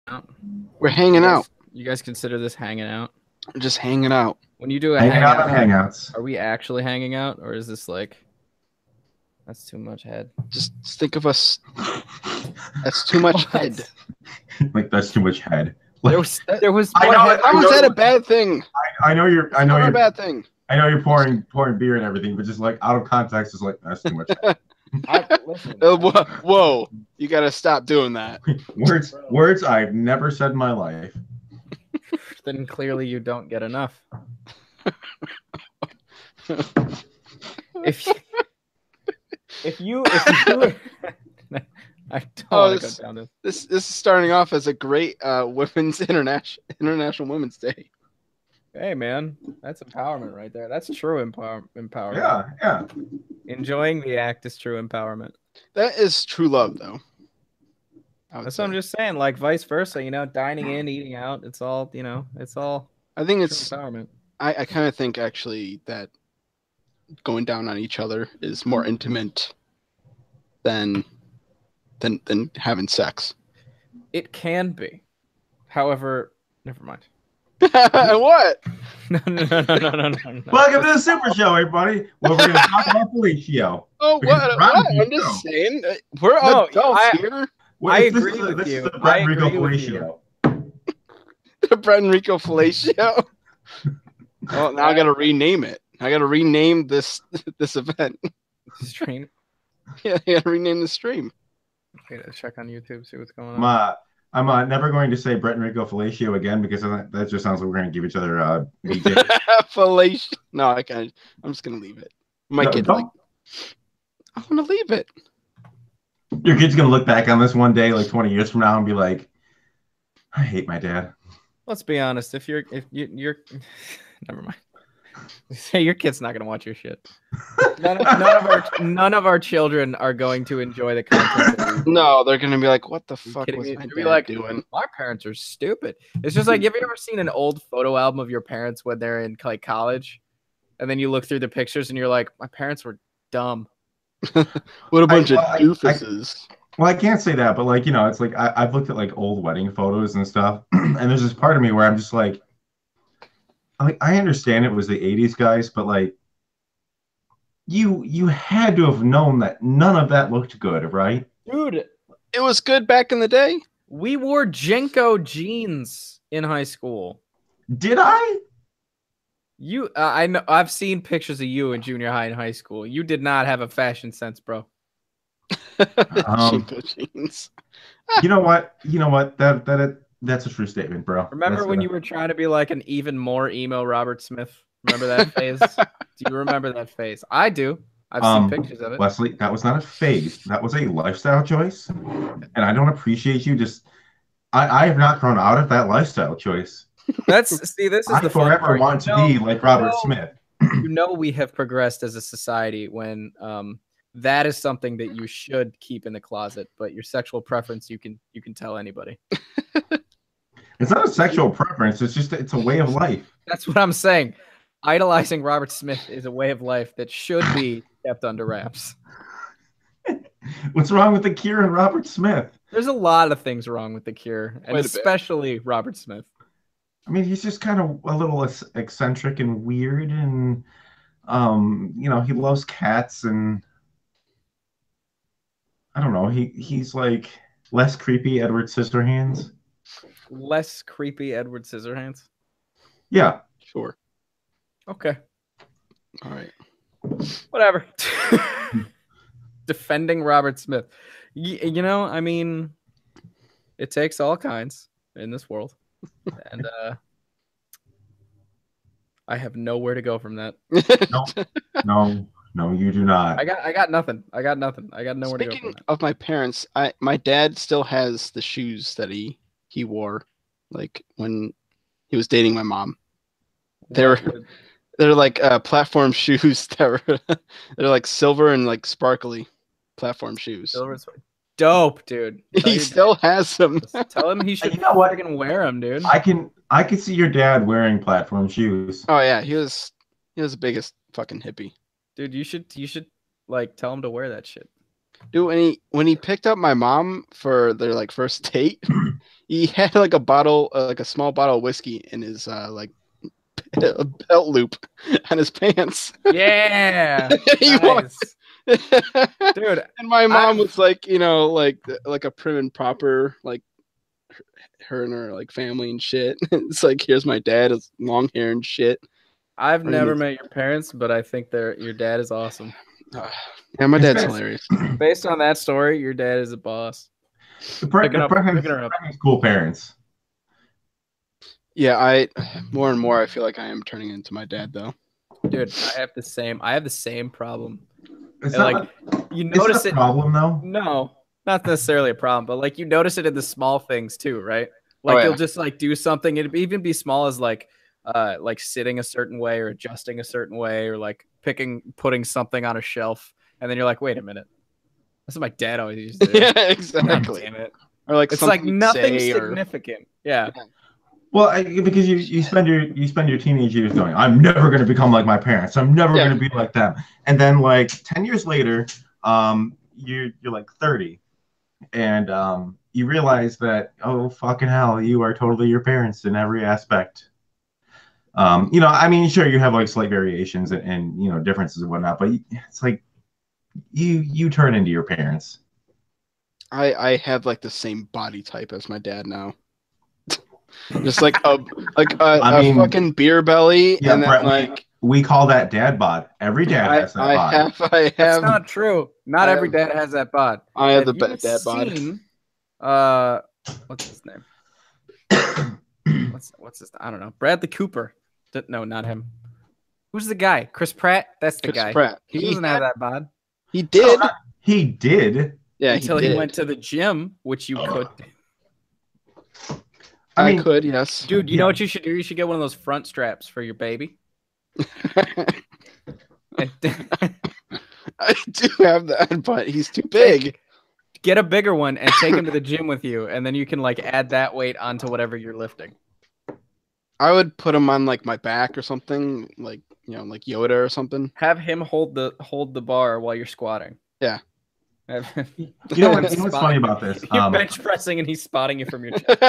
out? We're hanging out. You guys consider this hanging out? We're just hanging out. When you do a Hanging out hangout, on Hangouts. are we actually hanging out, or is this like that's too much head? Just think of us. That's too much head. Like that's too much head. There was. I know. How is that a bad thing? I know you're. I know Not you're. a bad thing. I know you're pouring beer and everything, but just like out of context, is like that's too much. Listen, Whoa! You gotta stop doing that. Words I've never said in my life. Then clearly you don't get enough. If you I don't want to go down this. This is starting off as a great women's international Women's Day. Hey man, that's empowerment right there. That's true empowerment. Yeah. Enjoying the act is true empowerment. That is true love, though. That's what I'm just saying. Like vice versa, dining in, eating out. It's all, it's all. I think it's empowerment. I kind of think actually that going down on each other is more intimate than having sex. It can be. However, never mind. What? No. Welcome to the Super Show, everybody. Well, we're going to talk about Felicio. Oh, what? I'm just saying. We're adults here. I agree with you. This is the Brett and Rico Felicio. The Brett and Rico Felicio. Well, now I got to rename it. I got to rename this event. Stream. Yeah, I got to rename the stream. Okay, let's check on YouTube, see what's going on. I'm never going to say Brett and Rico Felicio again because that just sounds like we're going to give each other BJ. Felicio. No, I can't. I'm just going to leave it. I want to leave it. Your kid's going to look back on this one day, like 20 years from now, and be like, I hate my dad. Let's be honest. If you're never mind. Say your kid's not going to watch your shit. None of our children are going to enjoy the content. No, they're going to be like, what the fuck was my dad doing? My parents are stupid. It's just like, have you ever seen an old photo album of your parents when they're in like college? And then you look through the pictures and you're like, my parents were dumb. What a bunch of doofuses. Well, I can't say that, but like, it's like I've looked at like old wedding photos and stuff. And there's this part of me where I'm just like, I understand it was the 80s, guys, but like you had to have known that none of that looked good, right? Dude, it was good back in the day. We wore Jenko jeans in high school. Did I? I know I've seen pictures of you in junior high and high school. You did not have a fashion sense, bro. Jenko jeans. You know what? That's a true statement, bro. Remember when you were trying to be like an even more emo Robert Smith? Remember that phase? Do you remember that phase? I do. I've seen pictures of it. Wesley, that was not a phase. That was a lifestyle choice. And I don't appreciate you just... I have not grown out of that lifestyle choice. This is the forever want to be like Robert Smith. We have progressed as a society when that is something that you should keep in the closet, but your sexual preference you can tell anybody. It's not a sexual preference. It's a way of life. That's what I'm saying. Idolizing Robert Smith is a way of life that should be kept under wraps. What's wrong with The Cure and Robert Smith? There's a lot of things wrong with The Cure, and especially Robert Smith. I mean, he's just kind of a little eccentric and weird, and he loves cats, and I don't know. He's like less creepy Edward Scissorhands. Less creepy Edward Scissorhands? Yeah. Sure. Okay. All right. Whatever. Defending Robert Smith. I mean, it takes all kinds in this world. And I have nowhere to go from that. No, you do not. I got nothing. I got nowhere to go from that. Speaking of my parents, my dad still has the shoes that he wore, like when he was dating my mom. They're like platform shoes they're like silver and like sparkly platform shoes. Dope, dude. He still has them. Tell him he should fucking wear them, dude. I can see your dad wearing platform shoes. Oh yeah, he was the biggest fucking hippie. Dude, you should like tell him to wear that shit. Dude, when he picked up my mom for their like first date, he had like a bottle, like a small bottle of whiskey in his like a belt loop on his pants. Yeah, He walked, nice, dude. and my mom I've was like, like a prim and proper, like her and her like family and shit. It's like, here's my dad, his long hair and shit. I've Bringing never these- met your parents, but I think your dad is awesome. Yeah, my dad's It's- hilarious. Based on that story, your dad is a boss. Picking up, Brendan's cool parents. Yeah, I more and more I feel like I am turning into my dad though. dude. I have the same problem. It's And, not you it's notice not a it. problem though. No, not necessarily a problem, but like you notice it in the small things too, right? Like Oh, yeah. you'll just like do something. It'd even be small as like sitting a certain way or adjusting a certain way or like putting something on a shelf, and then you're like, wait a minute, that's what my dad always used to do. Yeah, God exactly. damn it. Or like It's something like you'd nothing say, or significant. Yeah. Well, because you spend your teenage years going, I'm never going to become like my parents. I'm never Yeah. going to be like them. And then like 10 years later, you're like 30, and you realize that, oh fucking hell, you are totally your parents in every aspect. I mean, sure, you have like slight variations and differences and whatnot, but it's like you turn into your parents. I have like the same body type as my dad now. Just like a I mean, fucking beer belly, Yeah, and then Brett, like we call that dad bod. Every dad has that bod. I That's have not true. Not I every have- dad has that bod. I have the you dad bod. seen, what's his name? What's his? I don't know. Bradley Cooper. No, not him. Who's the guy? Chris Pratt. That's the Chris guy. Pratt. He doesn't have that bod He did. He did. Yeah, until he he did. went to the gym, which you could. I mean, could, yes. Dude, you know what you should do? You should get one of those front straps for your baby. And I do have that, but he's too big. get a bigger one and take him to the gym with you, and then you can like add that weight onto whatever you're lifting. I would put him on like my back or something, like like Yoda or something. Have him hold the bar while you're squatting. Yeah. Have him- You know what's spotting- funny about this? You're bench pressing and he's spotting you from your chest.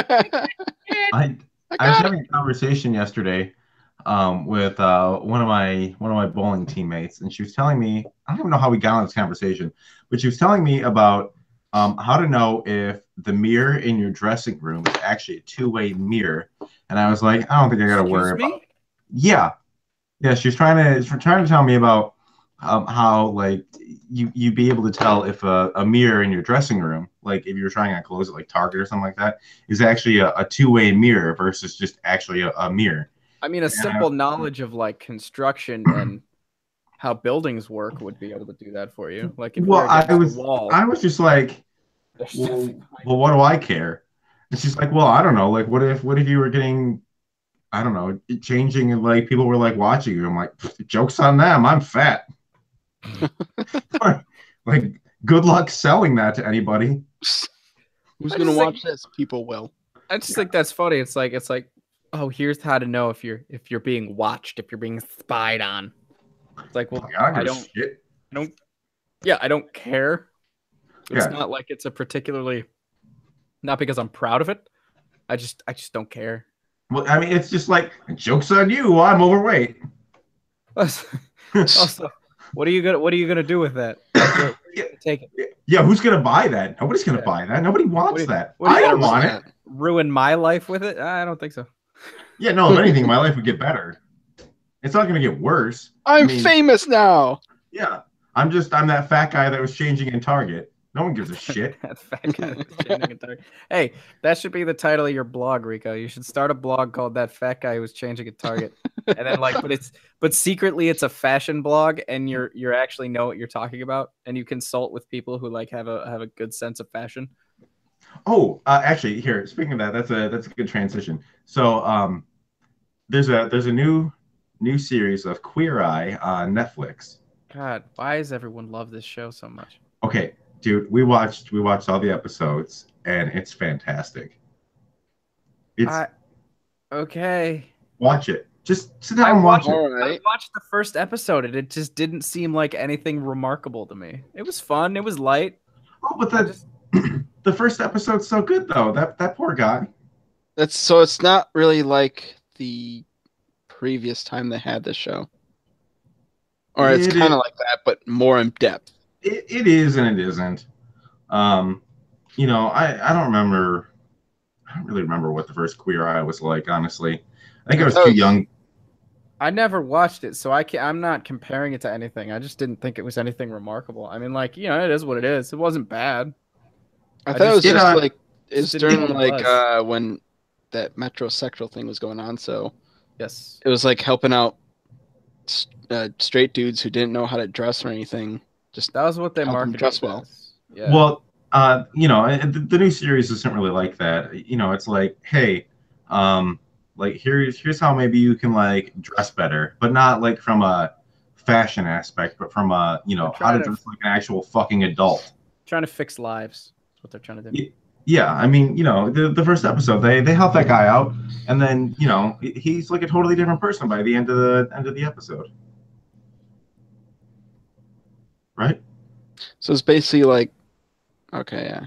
I was having a conversation yesterday with one of my bowling teammates, and she was telling me, I don't even know how we got on this conversation, but she was telling me about how to know if the mirror in your dressing room is actually a two-way mirror. And I was like, I don't think I got to worry about. Yeah. She was trying to tell me about how like you'd be able to tell if a mirror in your dressing room, like if you were trying on clothes at like Target or something like that, is actually a two-way mirror versus just actually a mirror. I mean, a simple knowledge of like construction and how buildings work would be able to do that for you. Like if Well, you're against the wall, I was just like, there's well, nothing well, what do I care? And she's like, well, I don't know. Like, what if you were getting, I don't know, changing and like people were like watching you? I'm like, joke's on them. I'm fat. Like, good luck selling that to anybody. Who's I gonna just watch this? People will. I just think that's funny. It's like, oh, here's how to know if you're being watched, if you're being spied on. It's like, well, I I don't give a don't, shit. I don't care. It's Yeah. not like it's a particularly, not because I'm proud of it. I just don't care. Well, I mean, it's just like, joke's on you. I'm overweight. Also, what are you gonna do with that? Take it. Yeah, who's gonna buy that? Nobody's gonna Yeah. buy that. Nobody wants that. what are you I don't gonna want want it. Ruin my life with it? I don't think so. Yeah, no. If anything, my life would get better. It's not gonna get worse. I'm I mean, famous now. Yeah, I'm that fat guy that was changing in Target. No one gives a shit. That fat guy was changing a target. Hey, that should be the title of your blog, Rico. You should start a blog called "That Fat Guy Who Was Changing a Target," and then but secretly it's a fashion blog, and you're actually know what you're talking about, and you consult with people who like have a good sense of fashion. Oh, actually, here. Speaking of that, that's a good transition. So, there's a new series of Queer Eye on Netflix. God, why does everyone love this show so much? Okay, dude, we watched all the episodes, and it's fantastic. It's Okay. watch it. Just sit down and watch it. All right. I watched the first episode, and it just didn't seem like anything remarkable to me. It was fun. It was light. Oh, but the first episode's so good though. That poor guy. So it's not really like the previous time they had the show, or it's kind of like that, but more in depth. It is and it isn't. You know, I don't remember. I don't really remember what the first Queer Eye was like. Honestly, I think I was too young. I never watched it, so I'm not comparing it to anything. I just didn't think it was anything remarkable. I mean, like, you know, it is what it is. It wasn't bad. I thought it was just like it's during didn't like when that metrosexual thing was going on. So yes, it was like helping out straight dudes who didn't know how to dress or anything. Just that was what they help them marketed dress well. as. Yeah. Well, you know, the new series isn't really like that. You know, it's like, hey, like here's how maybe you can like dress better, but not like from a fashion aspect, but from a, you know, how to dress like an actual fucking adult. Trying to fix lives. That's what they're trying to do. Yeah, I mean, you know, the first episode they help that guy out, and then, you know, he's like a totally different person by the end of the episode. Right? So it's basically like, okay, yeah.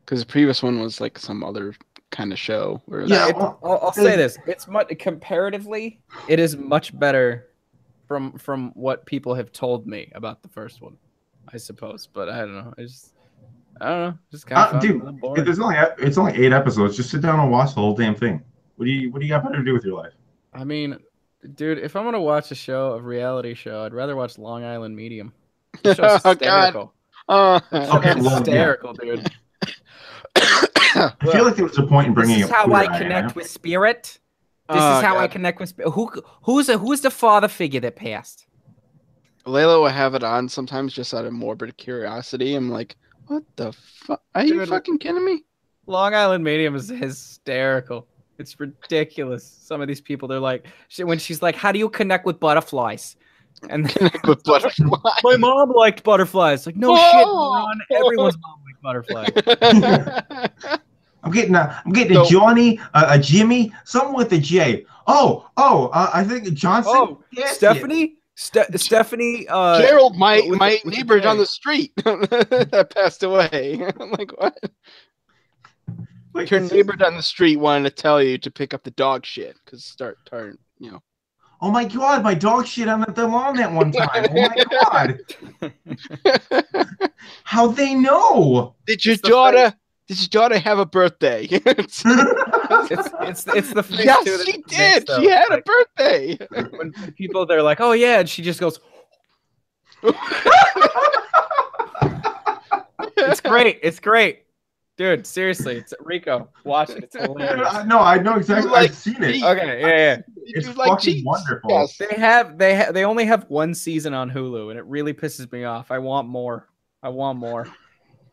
Because the previous one was like some other kind of show. Where I'll say this: it's much comparatively, it is much better from what people have told me about the first one, I suppose. But I don't know. I don't know. Just kind of dude. It's only 8 episodes. Just sit down and watch the whole damn thing. What do you got better to do with your life? I mean, dude, if I'm gonna watch a reality show, I'd rather watch Long Island Medium. The show's hysterical. Hysterical, dude. I feel like there was a point in bringing. This is how I connect with spirit. This is how I connect with spirit. Who's the father figure that passed? Layla will have it on sometimes just out of morbid curiosity. I'm like, what the fuck? Are you fucking kidding me? Long Island Medium is hysterical. It's ridiculous. Some of these people, they're like, when she's like, how do you connect with butterflies? And connect with butterflies. My mom liked butterflies. Like, no shit, Ron. Everyone's mom liked butterflies. I'm getting a Johnny, a Jimmy, someone with a J. I think Johnson. Oh, Stephanie. Stephanie. Gerald, my neighbor down the street that passed away. I'm like, what? Like, your neighbor down the street wanted to tell you to pick up the dog shit because you know. Oh my god, my dog shit on the lawn that one time. Oh my god. How'd they know? Did your daughter have a birthday? it's the face. Yes, she did. She had a birthday. When people, they're like, oh yeah, and she just goes. It's great. It's great. Dude, seriously, it's Rico. Watch it. It's hilarious. No, I know exactly. I've seen it. Okay, yeah. It's fucking wonderful. Yes. They only have one season on Hulu, and it really pisses me off. I want more.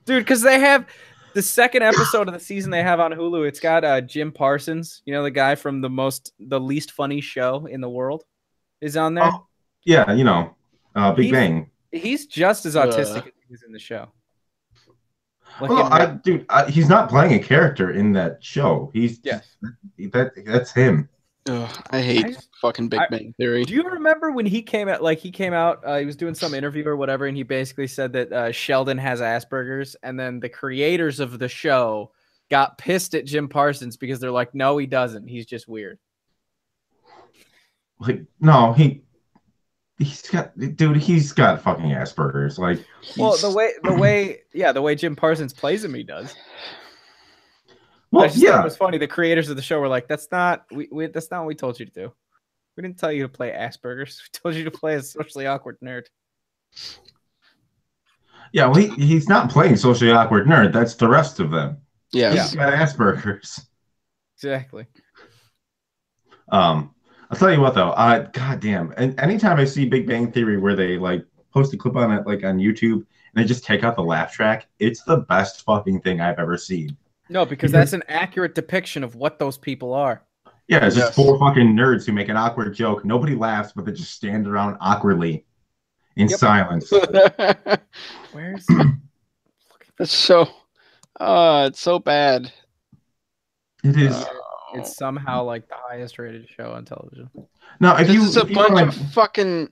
Dude, because they have the second episode of the season they have on Hulu. It's got Jim Parsons, you know, the guy from the least funny show in the world, is on there. Oh, yeah, you know, Big Bang. He's just as autistic as he was in the show. Like he's not playing a character in that show. That's him. I hate fucking Big Bang Theory. Do you remember when he came out? Like he was doing some interview or whatever, and he basically said that Sheldon has Asperger's, and then the creators of the show got pissed at Jim Parsons because they're like, no, he doesn't. He's just weird. Like, no, he's got fucking Asperger's. Like, well, the way Jim Parsons plays him, he does. Well, I just thought it was funny. The creators of the show were like, "That's not what we told you to do. We didn't tell you to play Asperger's. We told you to play a socially awkward nerd." Yeah, well, he's not playing socially awkward nerd. That's the rest of them. Yeah, he's got Asperger's. Exactly. I'll tell you what though, goddamn, and anytime I see Big Bang Theory where they like post a clip on it like on YouTube and they just take out the laugh track, it's the best fucking thing I've ever seen. No, because that's an accurate depiction of what those people are. Yeah, it's just 4 fucking nerds who make an awkward joke. Nobody laughs, but they just stand around awkwardly in silence. Where's That's so it's so bad. It is. it's somehow like the highest rated show on television. No, if you This is a if you bunch wanna- of fucking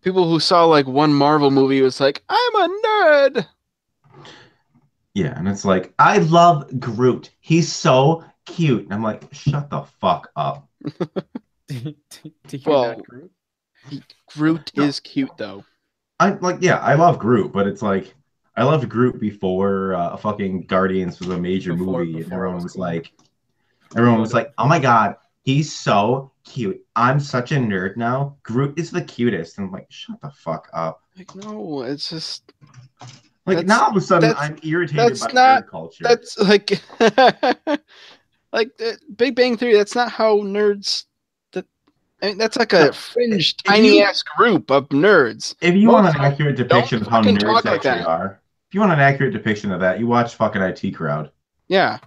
people who saw like one Marvel movie was like, I'm a nerd. yeah, and it's like, I love Groot. He's so cute. And I'm like, shut the fuck up. Do you Well, not Groot? Groot No. is cute though. I love Groot, but it's like I loved Groot before fucking Guardians was a major movie, and before it everyone was was cool. like, oh my god, he's so cute. I'm such a nerd now. Groot is the cutest. And I'm like, shut the fuck up. Like, no, it's just Like now all of a sudden I'm irritated by nerd culture. that's like like the Big Bang Theory. That's not how nerds. I mean, that's like a fringe, tiny ass group of nerds. If you Most want an accurate depiction of how fucking nerds talk like actually that. are, if you want an accurate depiction of that, you watch fucking IT Crowd, Yeah,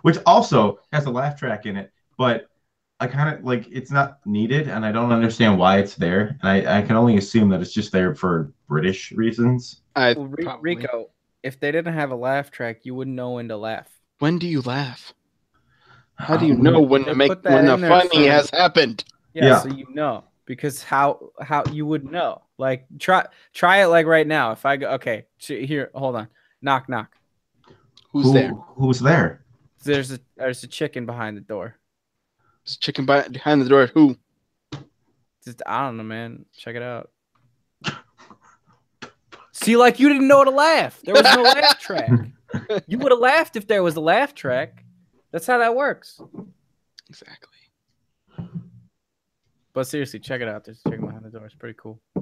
which also has a laugh track in it, but I kind of like it's not needed, and I don't understand why it's there. And I can only assume that it's just there for British reasons. Well, Rico, if they didn't have a laugh track, you wouldn't know when to laugh. When do you laugh? How do you know when They the put that in there funny for- has happened? Yeah, so you know, because how you would know? Like try it like right now. If I go, okay, here, hold on, knock. Who's there? Who's there? There's a chicken behind the door. There's a chicken behind the door. Who? Just I don't know, man. Check it out. See, like you didn't know to laugh. There was no laugh track. You would have laughed if there was a laugh track. That's how that works. Exactly. But seriously, check it out. There's a chicken behind the door. It's pretty cool. I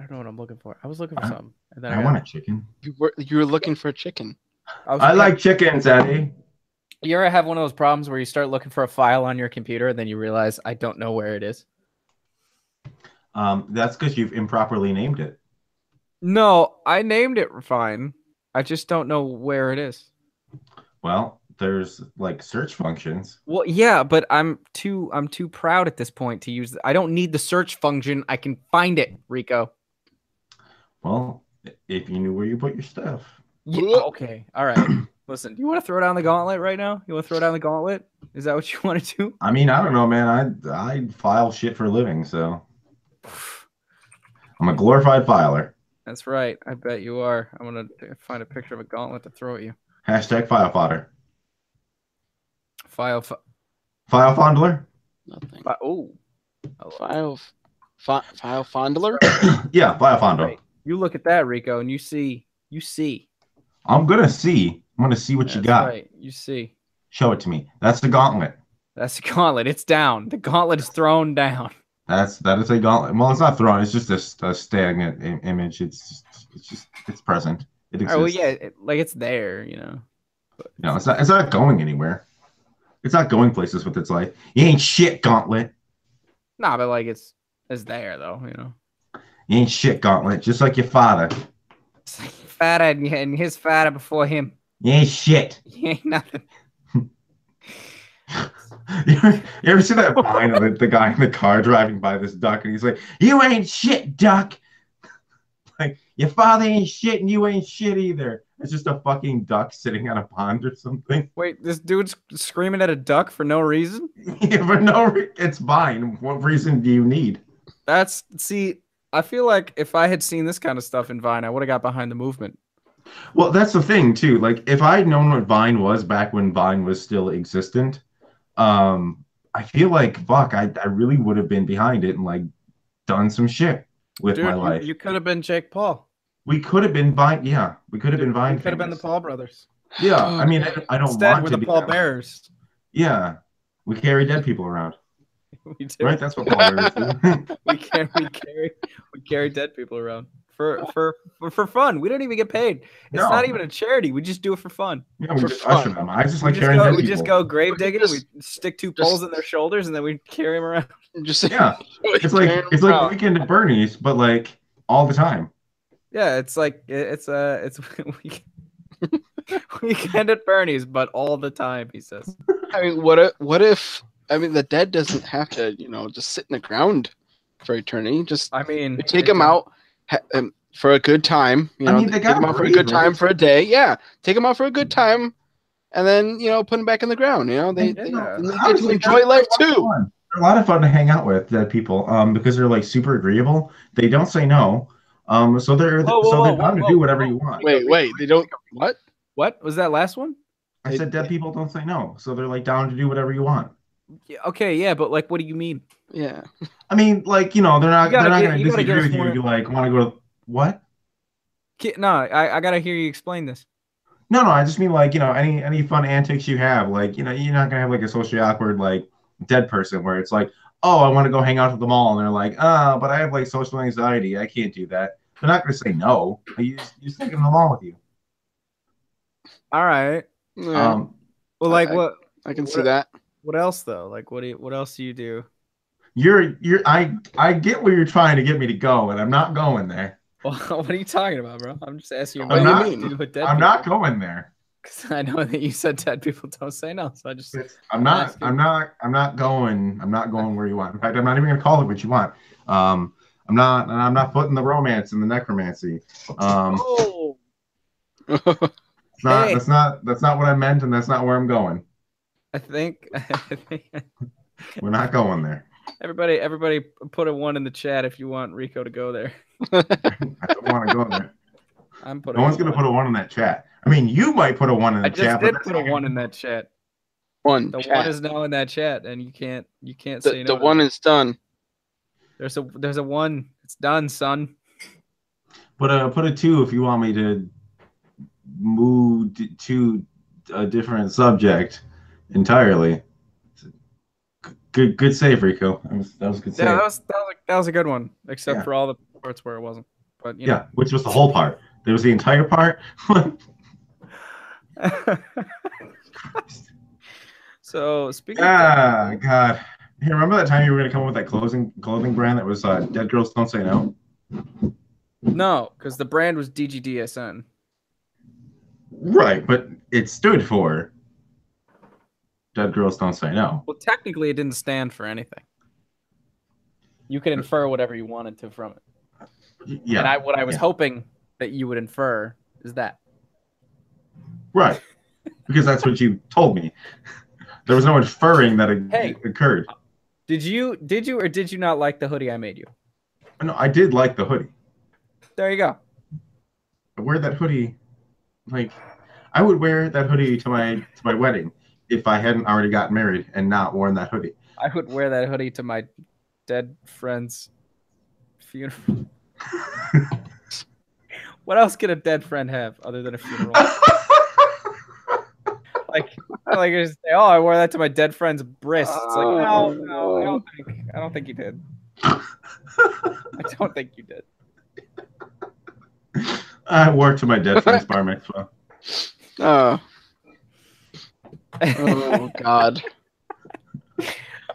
don't know what I'm looking for. I was looking for something. And then I want a chicken. You were looking for a chicken. I like chickens, Eddie. You ever have one of those problems where you start looking for a file on your computer and then you realize I don't know where it is? That's because you've improperly named it. No, I named it fine. I just don't know where it is. Well, there's like search functions. Well, yeah, but I'm too proud at this point to use. I don't need the search function. I can find it, Rico. Well, if you knew where you put your stuff. Yeah, okay, all right. Listen, do you want to throw down the gauntlet right now? You want to throw down the gauntlet? Is that what you want to do? I mean, I don't know, man. I file shit for a living, so I'm a glorified filer. That's right. I bet you are. I'm gonna find a picture of a gauntlet to throw at you. Hashtag file fodder. File fondler? Nothing. Oh. File fondler? Yeah, file fondler. Right. You look at that, Rico, and you see. I'm gonna see what you got. Right. You see. Show it to me. That's the gauntlet. That's the gauntlet. It's down. The gauntlet is thrown down. That is a gauntlet. Well, it's not thrown. It's just a stagnant image. It's present. It exists. Oh well, yeah, it's there, you know. But no, it's not going anywhere. It's not going places with its life. You ain't shit, gauntlet. Nah, but like it's there though, you know. You ain't shit, gauntlet. Just like your father. Fatter and his fatter before him. You ain't shit. He ain't nothing. You ever see that line of the guy in the car driving by this duck and he's like, "You ain't shit, duck." Like, your father ain't shit and you ain't shit either. It's just a fucking duck sitting on a pond or something. Wait, this dude's screaming at a duck for no reason? Yeah, for it's fine. What reason do you need? See, I feel like if I had seen this kind of stuff in Vine, I would have got behind the movement. Well, that's the thing too. Like, if I had known what Vine was back when Vine was still existent, I feel like I really would have been behind it and like done some shit with my life. You could have been Jake Paul. We could have been Vine. Yeah, we could have been Vine. We could have been the Paul brothers. Yeah, I mean, I don't Instead, want we're to the be Paul them. Bearers. Yeah, we carry dead people around. We do. Right, that's what Paul Bearers do. we carry dead people around for fun. We don't even get paid. It's No. not even a charity. We just do it for fun. Yeah, we For just fun. usher them. I just like carrying dead We people. just go grave digging. We Just- stick two poles in their shoulders and then we carry them around. Just Yeah, it's like Weekend at Bernie's, but like all the time. Yeah, it's like it's Weekend at Bernie's, but all the time. He says. I mean, what if? I mean, the dead doesn't have to, just sit in the ground for eternity. Just I mean, take them out, for a good time. You know, I mean, they take gotta them out for a breathe, good time right? for a day. Yeah, take them out for a good time, and then put them back in the ground. You know, they get to enjoy life too. They're a lot of fun to hang out with, dead people, because they're like super agreeable. They don't say no. So they're down to do whatever you want. Wait, they don't. What? What was that last one? I said dead people don't say no, so they're like down to do whatever you want. Yeah, okay, yeah, but like, what do you mean? Yeah. I mean, like, they're not going to disagree with you more... if you like want to go to what? No, I gotta hear you explain this. No, I just mean like, any fun antics you have, like, you're not gonna have like a socially awkward like dead person where it's like, oh, I want to go hang out at the mall, and they're like, oh, but I have like social anxiety, I can't do that. They're not gonna say no. You just take them to the mall with you. All right. Yeah. Well, like what? I can see that. What else though? Like, what else do you do? I get where you're trying to get me to go, and I'm not going there. Well, what are you talking about, bro? I'm just asking you. I'm not going there. Because I know that you said dead people don't say no, so I just. I'm not going. I'm not going where you want. In fact, I'm not even gonna call it what you want. I'm not putting the romance in the necromancy. Oh. That's not what I meant, and that's not where I'm going. I think we're not going there. Everybody put a 1 in the chat if you want Rico to go there. I don't want to go there. No one's going to put a 1 in that chat. I mean, you might put a 1 in the chat. I just did put a 1 in that chat. The 1 is now in that chat, and you can't say no. The 1 is done. There's a 1. It's done, son. Put a 2 if you want me to move to a different subject entirely. Good save, Rico. That was a good save. Yeah, that was a good one, except for all the parts where it wasn't. But which was the whole part. There was the entire part. So speaking. God. Hey, remember that time you were going to come up with that clothing brand that was Dead Girls Don't Say No? No, because the brand was DGDSN. Right, but it stood for Dead Girls Don't Say No. Well, technically, it didn't stand for anything. You could infer whatever you wanted to from it. Yeah. And what I was hoping that you would infer is that. Right. Because that's what you told me. There was no inferring that occurred. Did you or did you not like the hoodie I made you? No, I did like the hoodie. There you go. I wear that hoodie, like, I would wear that hoodie to my wedding if I hadn't already gotten married and not worn that hoodie. I would wear that hoodie to my dead friend's funeral. What else could a dead friend have other than a funeral? like just say, oh, I wore that to my dead friend's wrist. It's like, no, I don't think you did. I don't think you did. I wore it to my dead friend's bar mitzvah. Oh God.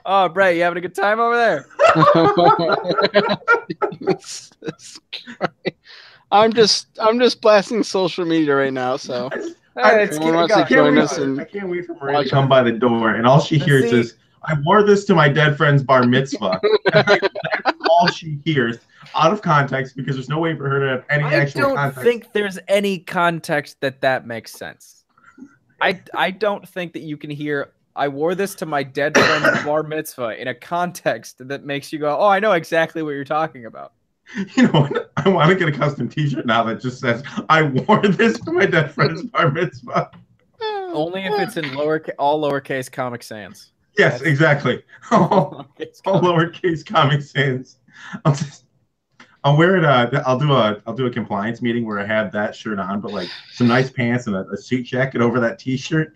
Oh, Brett, you having a good time over there? I'm just blasting social media right now, so I can't wait for Maria to come by the door, and all she hears is, "I wore this to my dead friend's bar mitzvah." That's all she hears, out of context, because there's no way for her to have any actual context. I don't think there's any context that makes sense. I don't think that you can hear, "I wore this to my dead friend's bar mitzvah" in a context that makes you go, "Oh, I know exactly what you're talking about." You know what? I want to get a custom T-shirt now that just says, "I wore this to my dead friend's bar mitzvah." Only if it's in all lowercase Comic Sans. Yes, exactly. All lowercase Comic Sans. I'll wear it. I'll do a compliance meeting where I have that shirt on, but like some nice pants and a suit jacket over that T-shirt.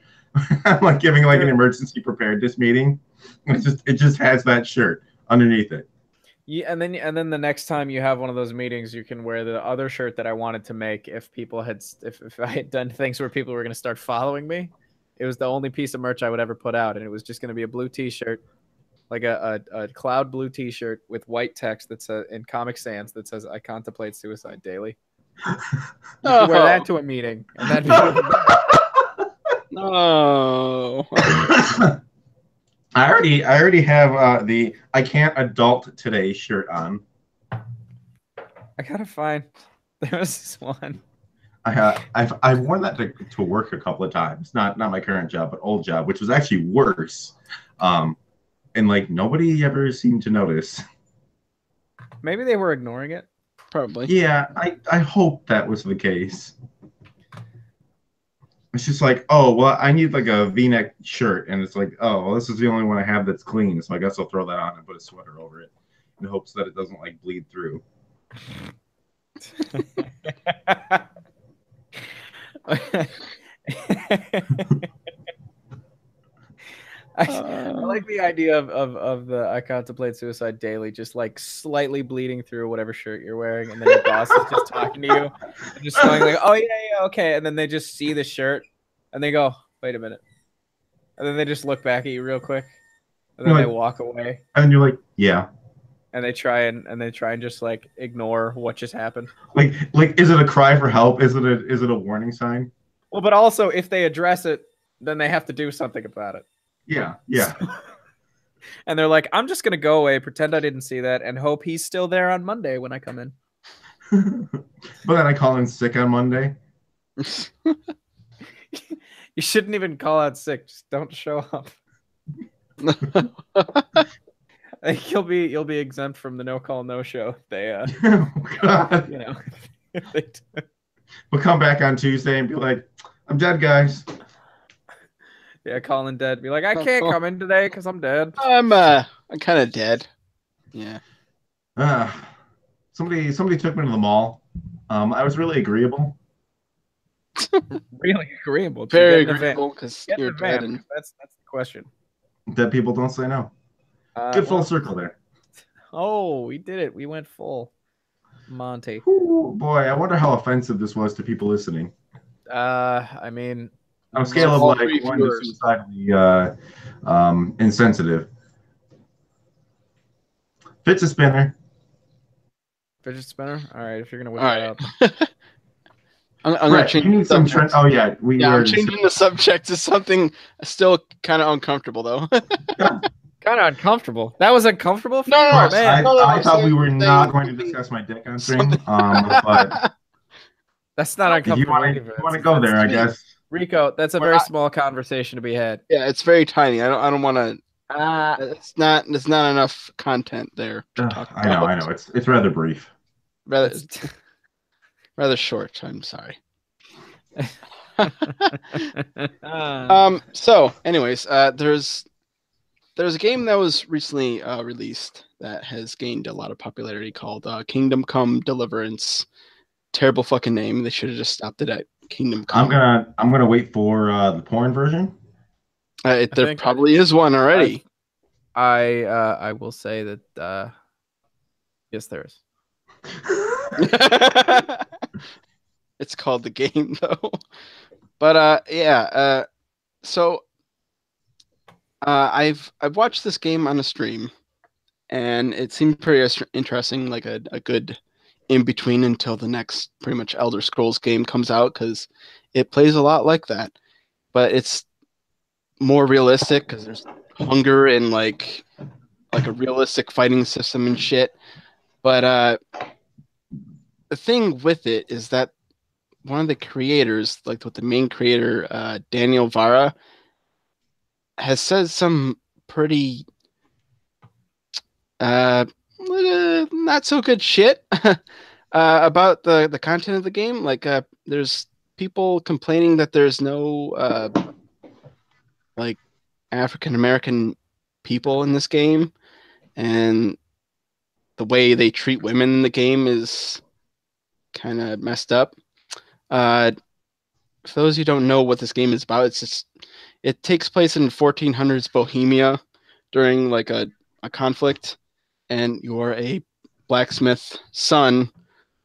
I'm like giving like an emergency preparedness meeting. It just has that shirt underneath it. Yeah, and then the next time you have one of those meetings, you can wear the other shirt that I wanted to make if I had done things where people were going to start following me. It was the only piece of merch I would ever put out, and it was just going to be a blue T-shirt, like a cloud blue T-shirt with white text that says in Comic Sans that says, "I contemplate suicide daily." You can wear that to a meeting, and that'd be no. I already have the "I can't adult today" shirt on. I gotta find There was this one. I've worn that to work a couple of times. Not my current job, but old job, which was actually worse. And like nobody ever seemed to notice. Maybe they were ignoring it. Probably. Yeah, I hope that was the case. It's just like, oh, well, I need like a V-neck shirt, and it's like, oh, well, this is the only one I have that's clean, so I guess I'll throw that on and put a sweater over it in hopes that it doesn't like bleed through. I like the idea of the I contemplate suicide daily, just like slightly bleeding through whatever shirt you're wearing, and then your boss is just talking to you, and just going like, "Oh yeah, okay," and then they just see the shirt, and they go, "Wait a minute," and then they just look back at you real quick, and then they walk away, and you're like, "Yeah," and they try and just like ignore what just happened. Like, is it a cry for help? Is it a warning sign? Well, but also if they address it, then they have to do something about it. Yeah. And they're like, I'm just going to go away, pretend I didn't see that, and hope he's still there on Monday when I come in. But then I call in sick on Monday. You shouldn't even call out sick. Just don't show up. I think you'll be exempt from the no call, no show. They oh, God. You know. We'll come back on Tuesday and be like, I'm dead, guys. Yeah, call in dead. Be like, I can't come in today because I'm dead. I'm kind of dead. Yeah. Somebody took me to the mall. I was really agreeable. Really agreeable. Very agreeable because you're dead. And... That's the question. Dead people don't say no. Good full circle there. Oh, we did it. We went full Monty. Ooh, boy, I wonder how offensive this was to people listening. I mean, on a scale of like 1 to suicidally insensitive. Fits a spinner. Fidget spinner. All right, if you're gonna whip that up. I'm gonna change. You need some trend. Oh yeah, I'm changing the subject to something still kind of uncomfortable though. Kind of uncomfortable. That was uncomfortable for you? Man. I thought we were not going to discuss my dick on stream. But that's not uncomfortable. You want to go there, I guess. Rico, that's a very small conversation to be had. Yeah, it's very tiny. I don't want to. It's not enough content there. To talk about. I know. It's rather brief. Rather short. I'm sorry. So, anyways, there's a game that was recently released that has gained a lot of popularity called Kingdom Come Deliverance. Terrible fucking name. They should have just stopped it at Kingdom Come. I'm gonna wait for the porn version. There probably is one already. I will say that yes, there is. It's called the game though. But so I've watched this game on a stream, and it seemed pretty interesting, like a good in between until the next pretty much Elder Scrolls game comes out, because it plays a lot like that, but it's more realistic because there's hunger and like a realistic fighting system and shit. But the thing with it is that one of the creators, like with the main creator, Daniel Vara, has said some pretty not so good shit about the content of the game. Like there's people complaining that there's no like African American people in this game, and the way they treat women in the game is kind of messed up. For those who don't know what this game is about, it takes place in 1400s Bohemia during like a conflict, and you're a blacksmith son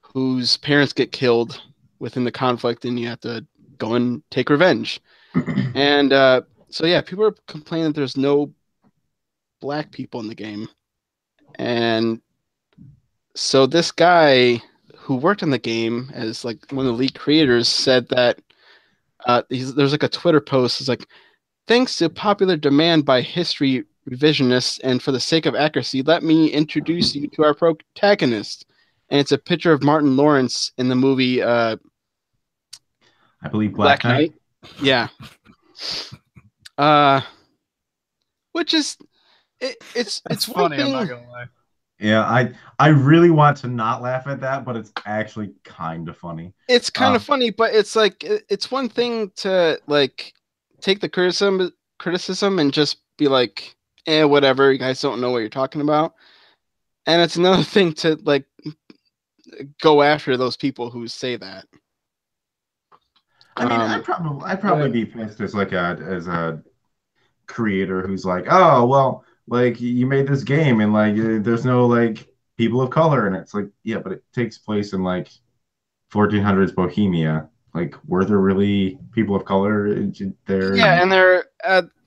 whose parents get killed within the conflict, and you have to go and take revenge. And so yeah, people are complaining that there's no black people in the game. And so this guy who worked on the game as like one of the lead creators said that there's like a Twitter post. It's like, thanks to popular demand by history revisionists, and for the sake of accuracy, let me introduce you to our protagonist. and it's a picture of Martin Lawrence in the movie I believe Black Knight. Yeah. Which is it's one funny. thing. I'm not gonna lie. Yeah, I really want to not laugh at that, but it's actually kind of funny. It's kind of funny, but it's like it's one thing to like take the criticism and just be like, whatever, you guys don't know what you're talking about. And it's another thing to like go after those people who say that. I mean, I'd probably be pissed as a creator who's like, oh well, like you made this game and like there's no like people of color, and it's like, yeah, but it takes place in like 1400s Bohemia. Like, were there really people of color there? Yeah, and they're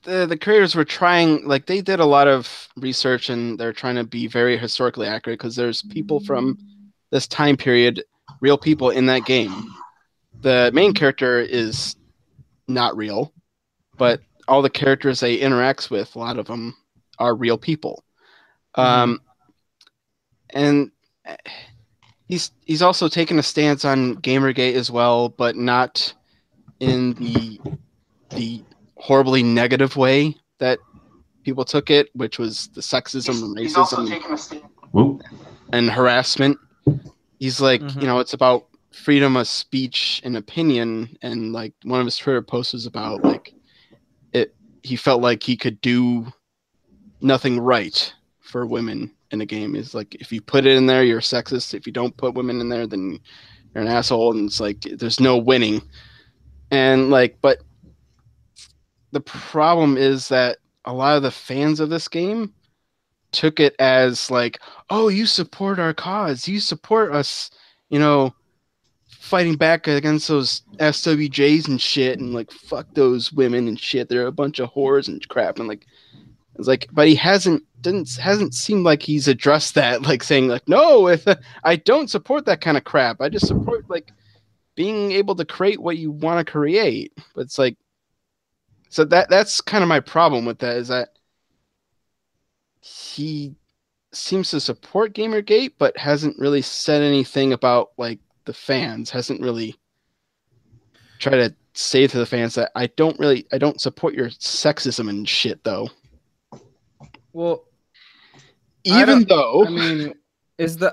the creators were trying, like they did a lot of research and they're trying to be very historically accurate because there's people from this time period, real people in that game. The main character is not real, but all the characters they interacts with, a lot of them are real people. And he's also taken a stance on Gamergate as well, but not in the horribly negative way that people took it, which was the sexism and racism and harassment. He's like, it's about freedom of speech and opinion, and like one of his Twitter posts was about like he felt like he could do nothing right for women in a game. Is like, if you put it in there, you're sexist. If you don't put women in there, then you're an asshole. And it's like there's no winning. And like, but the problem is that a lot of the fans of this game took it as like, oh, you support our cause, you support us, fighting back against those SWJs and shit, and like fuck those women and shit. They're a bunch of whores and crap. And like, it's like, but he hasn't seemed like he's addressed that, like saying like, no, I don't support that kind of crap. I just support like being able to create what you want to create. But it's like, so that's kind of my problem with that, is that he seems to support Gamergate, but hasn't really said anything about like the fans, hasn't really tried to say to the fans that I don't support your sexism and shit though. Well, even though I mean,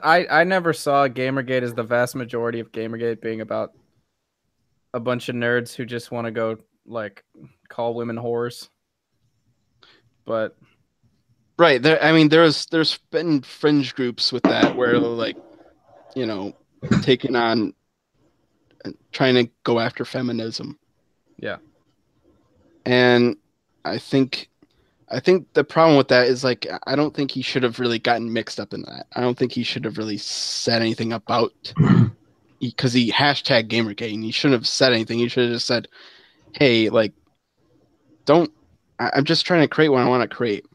I never saw Gamergate as the vast majority of Gamergate being about a bunch of nerds who just want to go like call women whores. But right there, I mean, there's been fringe groups with that where like, taking on trying to go after feminism. Yeah. And I think the problem with that is like, I don't think he should have really gotten mixed up in that. I don't think he should have really said anything about, because he hashtag Gamergate and he shouldn't have said anything. He should have just said, hey, like, I'm just trying to create what I want to create.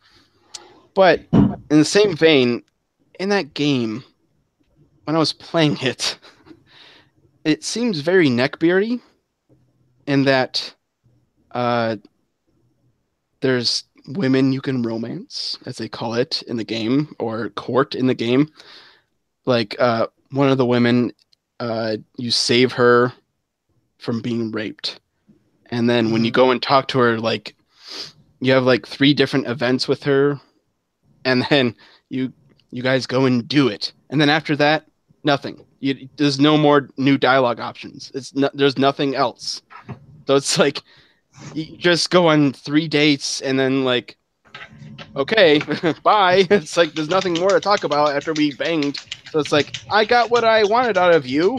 But in the same vein, in that game, when I was playing it, it seems very neckbeardy in that there's women you can romance, as they call it in the game, or court in the game. Like one of the women, you save her from being raped. And then when you go and talk to her, like you have like 3 different events with her, and then you guys go and do it. And then after that, nothing. There's no more new dialogue options. There's nothing else. So it's like you just go on 3 dates and then like, okay, bye. It's like there's nothing more to talk about after we banged. So it's like, I got what I wanted out of you.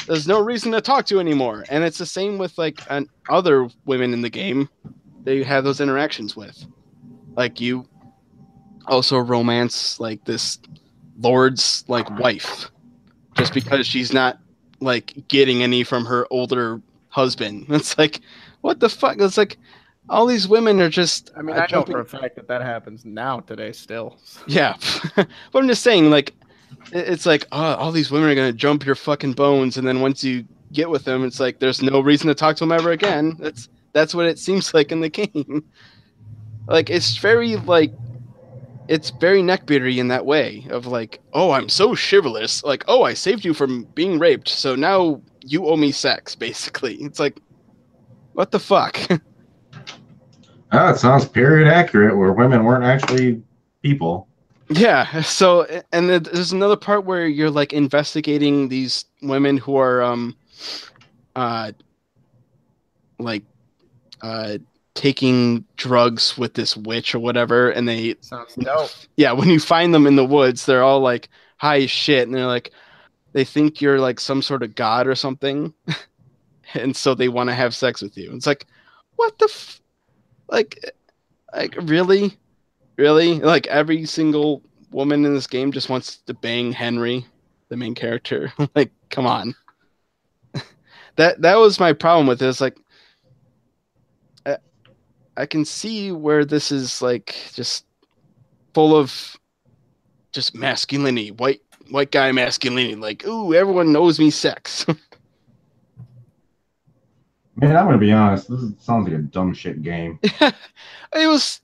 There's no reason to talk to anymore. And it's the same with like other women in the game that you have those interactions with. Like you also romance like this lord's like wife just because she's not like getting any from her older husband. It's like, what the fuck? It's like all these women are just, I mean, I know for a fact that happens now today still. Yeah. But I'm just saying, like, it's like, oh, all these women are going to jump your fucking bones. And then once you get with them, it's like, there's no reason to talk to them ever again. That's what it seems like in the game. Like, it's very like, it's very neckbeardy in that way of like, oh, I'm so chivalrous. Like, oh, I saved you from being raped, so now you owe me sex, basically. It's like, what the fuck? Oh, it sounds period accurate where women weren't actually people. Yeah. So, and then there's another part where you're like investigating these women who are, uh, like, uh, taking drugs with this witch or whatever, and they Sounds dope. yeah, when you find them in the woods, they're all like high as shit, and they're like, they think you're like some sort of god or something, and so they want to have sex with you. It's like, what the like, really, like every single woman in this game just wants to bang Henry, the main character. Like, come on. That was my problem with this. Like, I can see where this is like just full of just masculinity, white guy masculinity. Like, ooh, everyone knows me sex. Man, I'm gonna be honest. Sounds like a dumb shit game. It was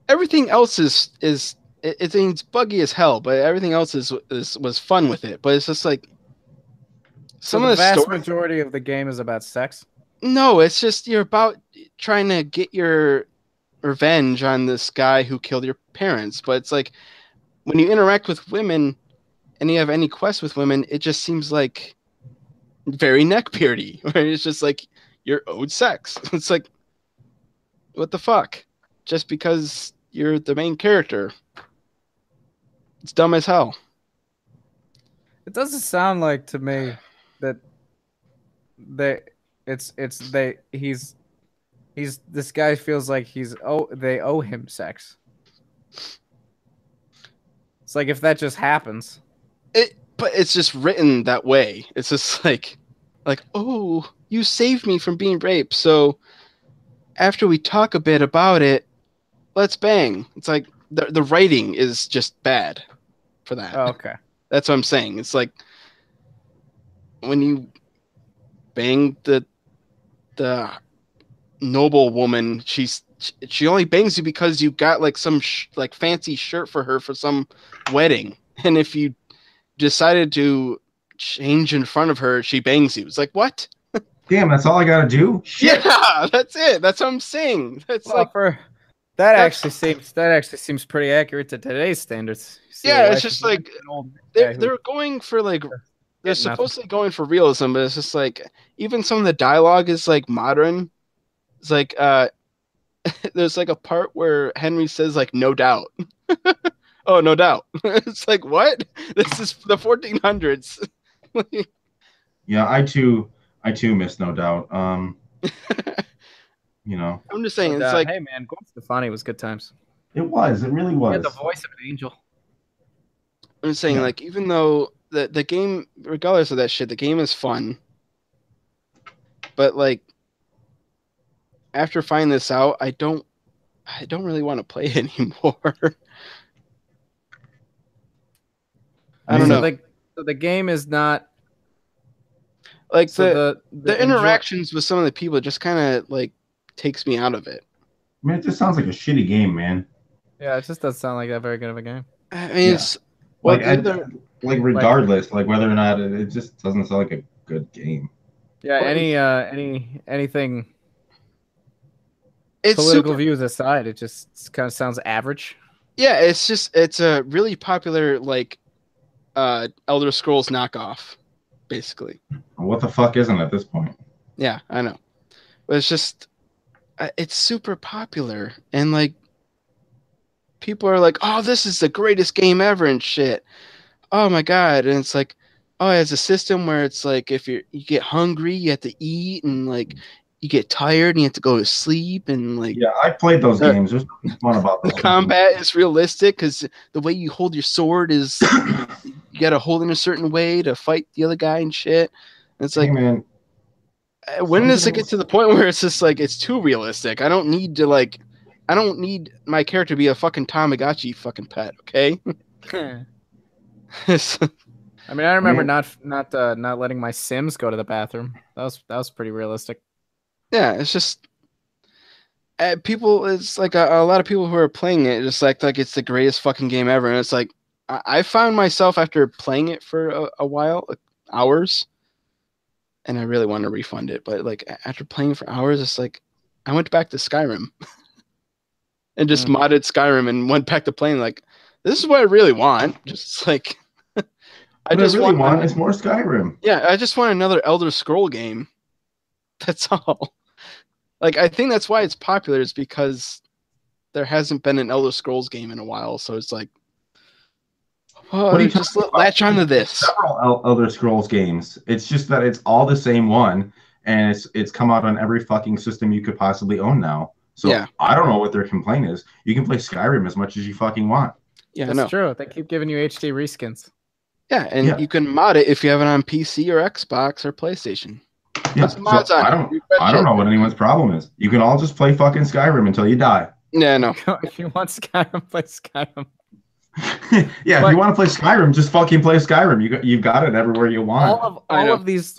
everything else is it's buggy as hell, but everything else was fun with it. But it's just like some So of the the vast story. majority of the game is about sex. No, it's just you're about trying to get your revenge on this guy who killed your parents. But it's like when you interact with women and you have any quest with women, it just seems like very neckbeardy. Where it's just like you're owed sex. It's like, what the fuck? Just because you're the main character. It's dumb as hell. It doesn't sound like to me that they he's this guy feels like they owe him sex. It's like if that just happens. But it's just written that way. It's just like, oh, you saved me from being raped. So after we talk a bit about it, let's bang. It's like the writing is just bad for that. Oh, okay. That's what I'm saying. It's like when you bang the noble woman, she only bangs you because you got like some like fancy shirt for her for some wedding, and if you decided to change in front of her, she bangs you. It's like, what? Damn, that's all I gotta do? Shit. Yeah, that's it. That's what I'm saying. That's Well, like that actually seems pretty accurate to today's standards. yeah, it's just like they're going for like they're supposedly going for realism, but it's just like even some of the dialogue is like modern. It's like there's like a part where Henry says like no doubt. Oh, no doubt. It's like, what? This is the 1400s. Yeah, I too miss No Doubt. You know, I'm just saying, it's like, hey man, Gwen Stefani was good times. it really was. He had the voice of an angel. I'm just saying, Yeah. like, even though the game, regardless of that shit, the game is fun. But like, after finding this out, I don't really want to play it anymore. I don't know. So the game is not like so the interactions with some of the people just kind of like takes me out of it. I mean, it just sounds like a shitty game, man. Yeah, it just doesn't sound like that very good of a game. I mean, it's like regardless, like whether or not it just doesn't sound like a good game. Yeah, anything. It's political views aside, it just kind of sounds average. Yeah, it's a really popular like Elder Scrolls knockoff, basically. What the fuck isn't at this point? Yeah, I know, but it's just it's super popular, and like people are like, "Oh, this is the greatest game ever," and shit. Oh my god! And it's like, oh, it has a system where it's like if you get hungry, you have to eat, and like you get tired and you have to go to sleep, and like yeah, I played those games. There's nothing fun about those. The combat is realistic because the way you hold your sword is you got to hold in a certain way to fight the other guy and shit. And it's like, hey, man, when does it get to the point where it's just like it's too realistic? I don't need my character to be a fucking Tamagotchi fucking pet, okay? I mean, I remember not letting my Sims go to the bathroom. That was pretty realistic. Yeah, it's just people, it's like a lot of people who are playing it just like it's the greatest fucking game ever, and it's like I found myself after playing it for a while, like hours, and I really want to refund it, but like after playing for hours, it's like I went back to Skyrim and just modded Skyrim and went back to playing. Like, this is what I really want. Just like I just really want is more Skyrim. Yeah, I just want another Elder Scroll game. That's all. Like, I think that's why it's popular, is because there hasn't been an Elder Scrolls game in a while. So it's like, oh, What are you just latch onto this. Several Elder Scrolls games. It's just that it's all the same one, and it's come out on every fucking system you could possibly own now. So yeah. I don't know what their complaint is. You can play Skyrim as much as you fucking want. Yeah, that's true. They keep giving you HD reskins. Yeah, and you can mod it if you have it on PC or Xbox or PlayStation. Yeah, so I don't know what anyone's problem is. You can all just play fucking Skyrim until you die. Yeah, no. If you want Skyrim, play Skyrim. Yeah, if you want to play Skyrim, just fucking play Skyrim. You've got it everywhere you want. All of these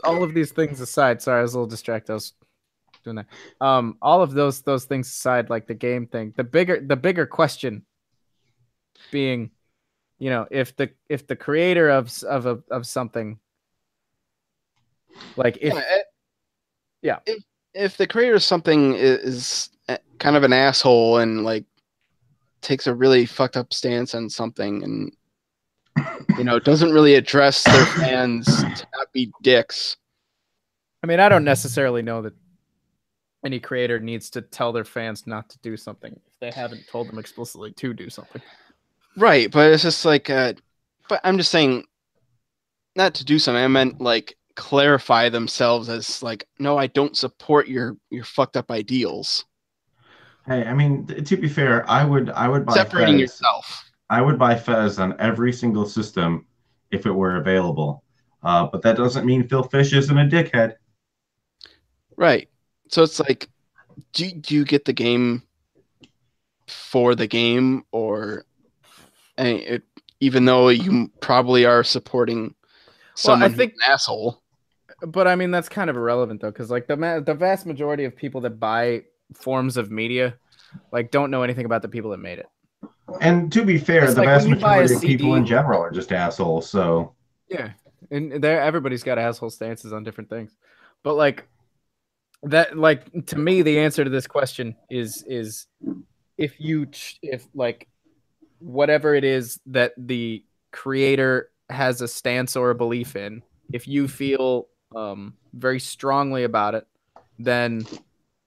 things aside. Sorry, I was a little distracted. I was doing that. All of those things aside, like the game thing, the bigger question being, you know, if the creator of something, like if the creator of something is kind of an asshole and like takes a really fucked up stance on something and, you know, doesn't really address their fans to not be dicks. I mean, I don't necessarily know that any creator needs to tell their fans not to do something if they haven't told them explicitly to do something. Right, but it's just like, but I'm just saying, not to do something. I meant like clarify themselves as like, no, I don't support your fucked up ideals. Hey, I mean, to be fair, I would buy separating yourself. I would buy Fez on every single system if it were available, but that doesn't mean Phil Fish isn't a dickhead. Right. So it's like, do you get the game for the game, or even though you probably are supporting someone who's an asshole? But I mean, that's kind of irrelevant though, because like the vast majority of people that buy forms of media like don't know anything about the people that made it. And to be fair, the vast majority of people in general are just assholes. So yeah, and everybody's got asshole stances on different things, but like that, like to me, the answer to this question is if like whatever it is that the creator has a stance or a belief in, if you feel very strongly about it, then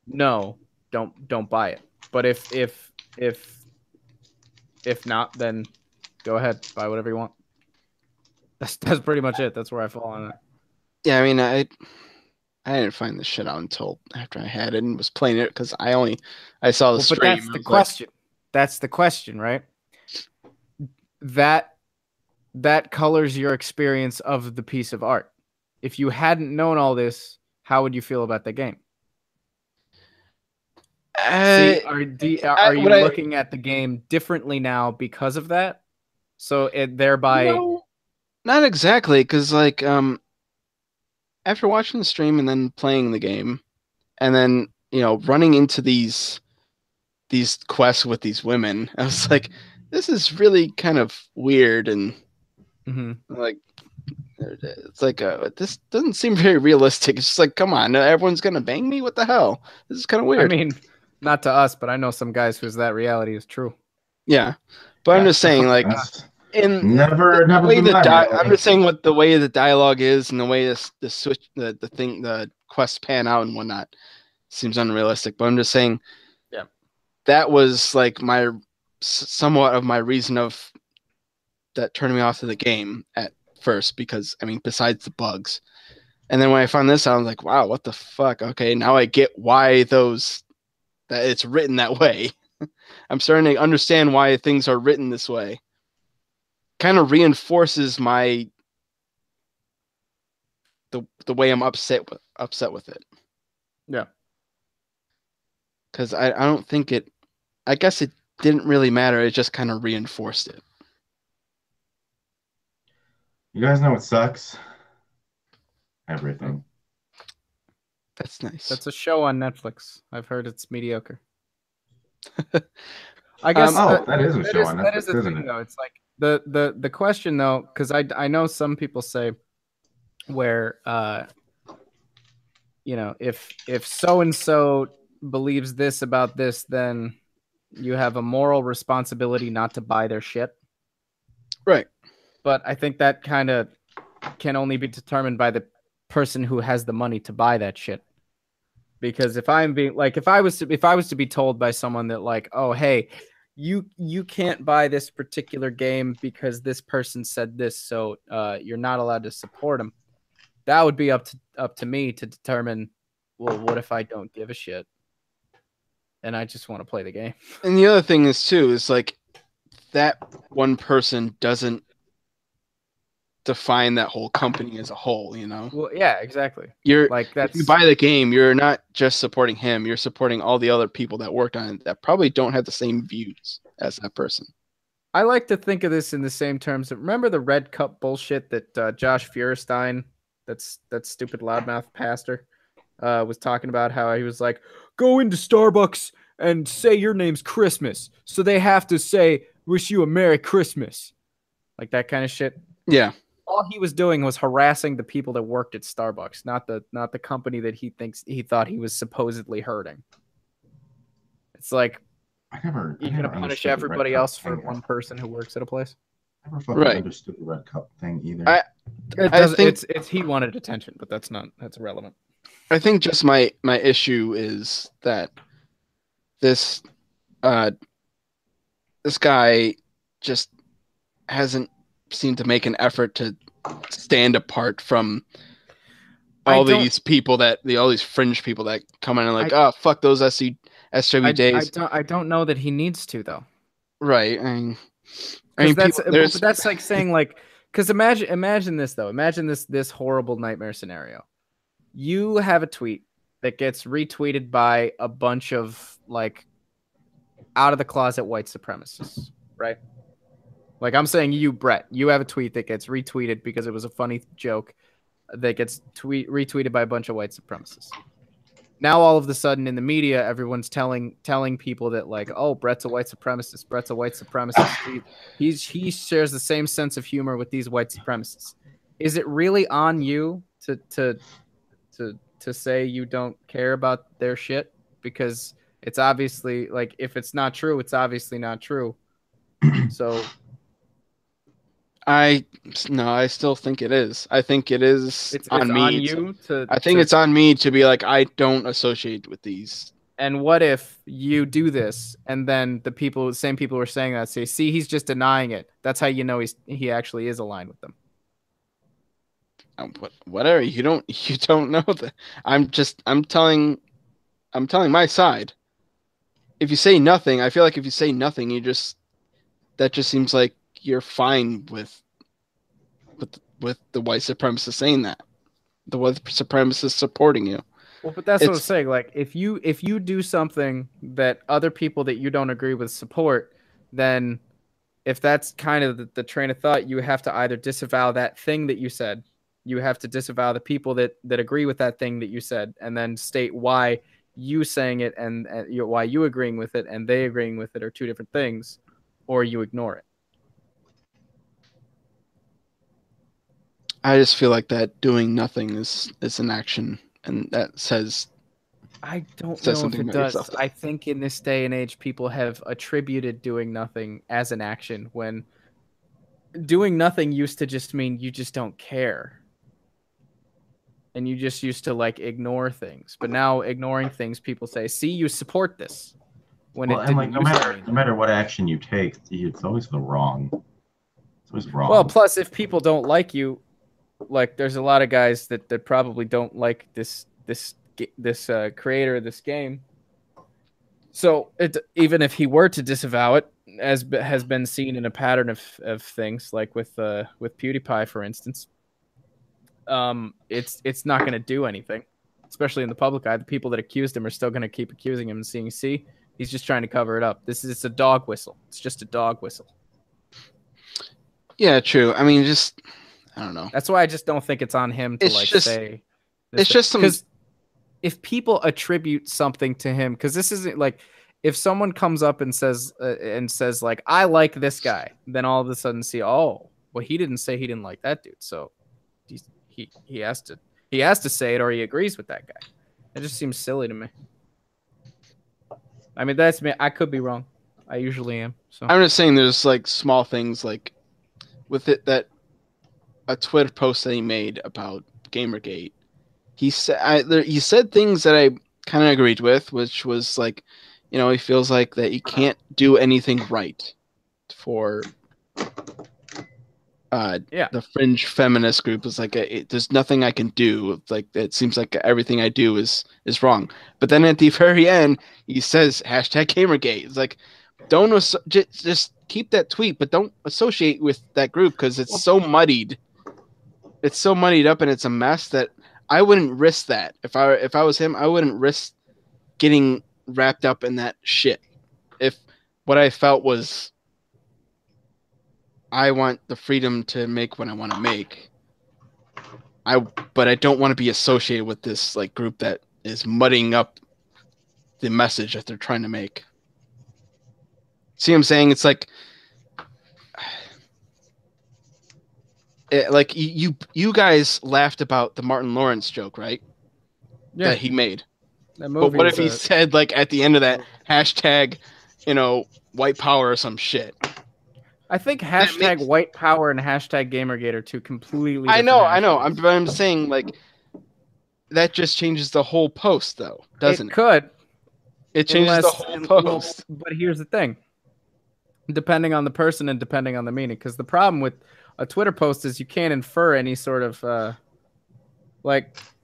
no, don't buy it. But if not, then go ahead, buy whatever you want. That's pretty much it. That's where I fall on it. Yeah, I mean, I didn't find this shit out until after I had it and was playing it, because I saw the stream. But that's the question. That's the question, right? That colors your experience of the piece of art. If you hadn't known all this, how would you feel about the game? Are you looking at the game differently now because of that? So it thereby... No, not exactly, because like after watching the stream and then playing the game, and then, you know, running into these quests with these women, I was like, this is really kind of weird, and like, it's like this doesn't seem very realistic. It's just like, come on, everyone's gonna bang me? What the hell? This is kind of weird. I mean, not to us, but I know some guys whose that reality is true. Yeah, but I'm just saying, like, I'm just saying what the way the dialogue is and the way the quests pan out and whatnot seems unrealistic. But I'm just saying, yeah, that was like somewhat of my reason of that turning me off to the game at first, because I mean, besides the bugs, and then when I found this out, I was like, wow, what the fuck? Okay, now I get why that it's written that way. I'm starting to understand why things are written this way. Kind of reinforces the way I'm upset with it. Yeah. Because I don't think I guess it didn't really matter. It just kind of reinforced it. You guys know what sucks? Everything. That's nice. That's a show on Netflix. I've heard it's mediocre. I guess that is a show on that is Netflix, the isn't thing it? though. It's like the question though, because I know some people say where if so and so believes this about this, then you have a moral responsibility not to buy their shit. Right. But I think that kind of can only be determined by the person who has the money to buy that shit. Because if I'm being like, if I was to be told by someone that like, oh hey, you can't buy this particular game because this person said this, so you're not allowed to support them. That would be up to me to determine. Well, what if I don't give a shit and I just want to play the game? And the other thing is too is like that one person doesn't define that whole company as a whole, you know? Well, yeah, exactly. You're like if you buy the game, you're not just supporting him, you're supporting all the other people that worked on it that probably don't have the same views as that person. I like to think of this in the same terms. Remember the Red Cup bullshit that Josh Feuerstein, that stupid loudmouth pastor, was talking about, how he was like, go into Starbucks and say your name's Christmas, so they have to say wish you a Merry Christmas, like that kind of shit. Yeah. All he was doing was harassing the people that worked at Starbucks, not the company that he thought he was supposedly hurting. It's like, you're gonna punish everybody else for one person who works at a place. I never fucking understood the Red Cup thing either. I think it's he wanted attention, but that's irrelevant. I think just my issue is that this guy just hasn't seemed to make an effort to stand apart from all these people all these fringe people that come in and like, oh fuck those SJW days. I don't know that he needs to though. Right. That's like saying like, because imagine this though. Imagine this horrible nightmare scenario. You have a tweet that gets retweeted by a bunch of like out of the closet white supremacists, right? Like I'm saying, you, Brett, you have a tweet that gets retweeted because it was a funny joke that gets retweeted by a bunch of white supremacists. Now all of a sudden in the media, everyone's telling people that like, oh, Brett's a white supremacist. Brett's a white supremacist. He shares the same sense of humor with these white supremacists. Is it really on you to say you don't care about their shit? Because it's obviously like, if it's not true, it's obviously not true. So I still think it is. I think it is it's on me. On you I think it's on me to be like, I don't associate with these. And what if you do this and then the same people who are saying that say, see, he's just denying it. That's how you know he actually is aligned with them. Whatever. You don't know that. I'm telling my side. If you say nothing, I feel like if you say nothing, that just seems like you're fine with the white supremacists saying that, the white supremacists supporting you. Well, but that's what I'm saying. Like, if you do something that other people that you don't agree with support, then if that's kind of the train of thought, you have to either disavow that thing that you said, you have to disavow the people that agree with that thing that you said, and then state why you saying it and why you agreeing with it and they agreeing with it are two different things, or you ignore it. I just feel like that doing nothing is an action, and that says. I don't know if it does. I think in this day and age, people have attributed doing nothing as an action, when doing nothing used to just mean you just don't care. And you just used to like ignore things. But now ignoring things, people say, see, you support this. When it didn't no matter what action you take, it's always the wrong. It's always wrong. Well, plus if people don't like you, like there's a lot of guys that probably don't like this creator of this game. So even if he were to disavow it, as has been seen in a pattern of things, like with PewDiePie, for instance, it's not going to do anything, especially in the public eye. The people that accused him are still going to keep accusing him and seeing, see, he's just trying to cover it up. It's a dog whistle. It's just a dog whistle. Yeah, true. I mean, just I don't know. That's why I just don't think it's on him to say. It's just some. Because if people attribute something to him, because this isn't like, if someone comes up and says like, I like this guy, then all of a sudden see, oh, well, he didn't say he didn't like that dude, so he has to say it or he agrees with that guy. It just seems silly to me. I mean, that's me. I could be wrong. I usually am. So I'm just saying, there's like small things like with it that a Twitter post that he made about Gamergate. He said things that I kind of agreed with, which was like, he feels like that you can't do anything right for the fringe feminist group. Is like there's nothing I can do. Like it seems like everything I do is wrong. But then at the very end, he says #Gamergate. It's like, don't just keep that tweet, but don't associate with that group because it's so muddied. It's so muddied up and it's a mess that I wouldn't risk that. If I was him, I wouldn't risk getting wrapped up in that shit. If what I felt was, I want the freedom to make what I want to make. But I don't want to be associated with this like group that is muddying up the message that they're trying to make. See what I'm saying? It's like, like you guys laughed about the Martin Lawrence joke, right? Yeah. That he made. That But what if he said like at the end of that #white power or some shit? I think #white power and #Gamergate are two completely different I know. I'm saying like that just changes the whole post though, doesn't it? It could. It changes the whole post. But here's the thing. Depending on the person and depending on the meaning, because the problem with a Twitter post is you can't infer any sort of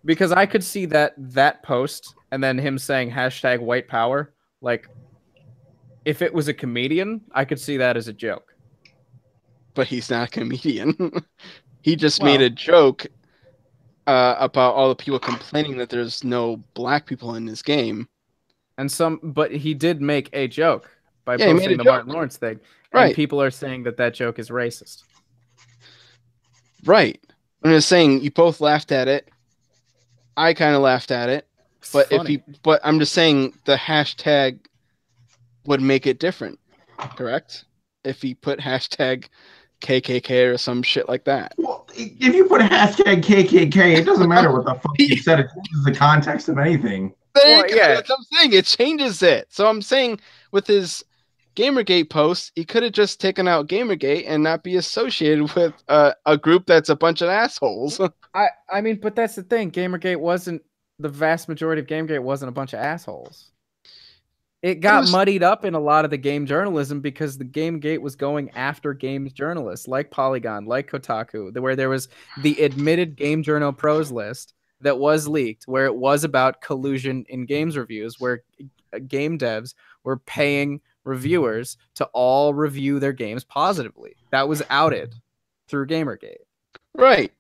because I could see that post and then him saying #white power. Like, if it was a comedian, I could see that as a joke. But he's not a comedian. He just made a joke about all the people complaining that there's no black people in this game. But he did make a joke by posting the Martin Lawrence thing. Right. And people are saying that joke is racist. Right. I'm just saying you both laughed at it. I kind of laughed at it. But but I'm just saying the hashtag would make it different. Correct? If he put #KKK or some shit like that. Well, if you put #KKK, it doesn't matter what the fuck you said. It changes the context of anything. Yeah, that's what I'm saying. It changes it. So I'm saying with his Gamergate post, he could have just taken out Gamergate and not be associated with a group that's a bunch of assholes. I mean, but that's the thing. The vast majority of Gamergate wasn't a bunch of assholes. It got muddied up in a lot of the game journalism because the Gamegate was going after games journalists like Polygon, like Kotaku, where there was the admitted Game Journal pros list that was leaked, where it was about collusion in games reviews, where game devs were paying reviewers to all review their games positively. That was outed through Gamergate. Right.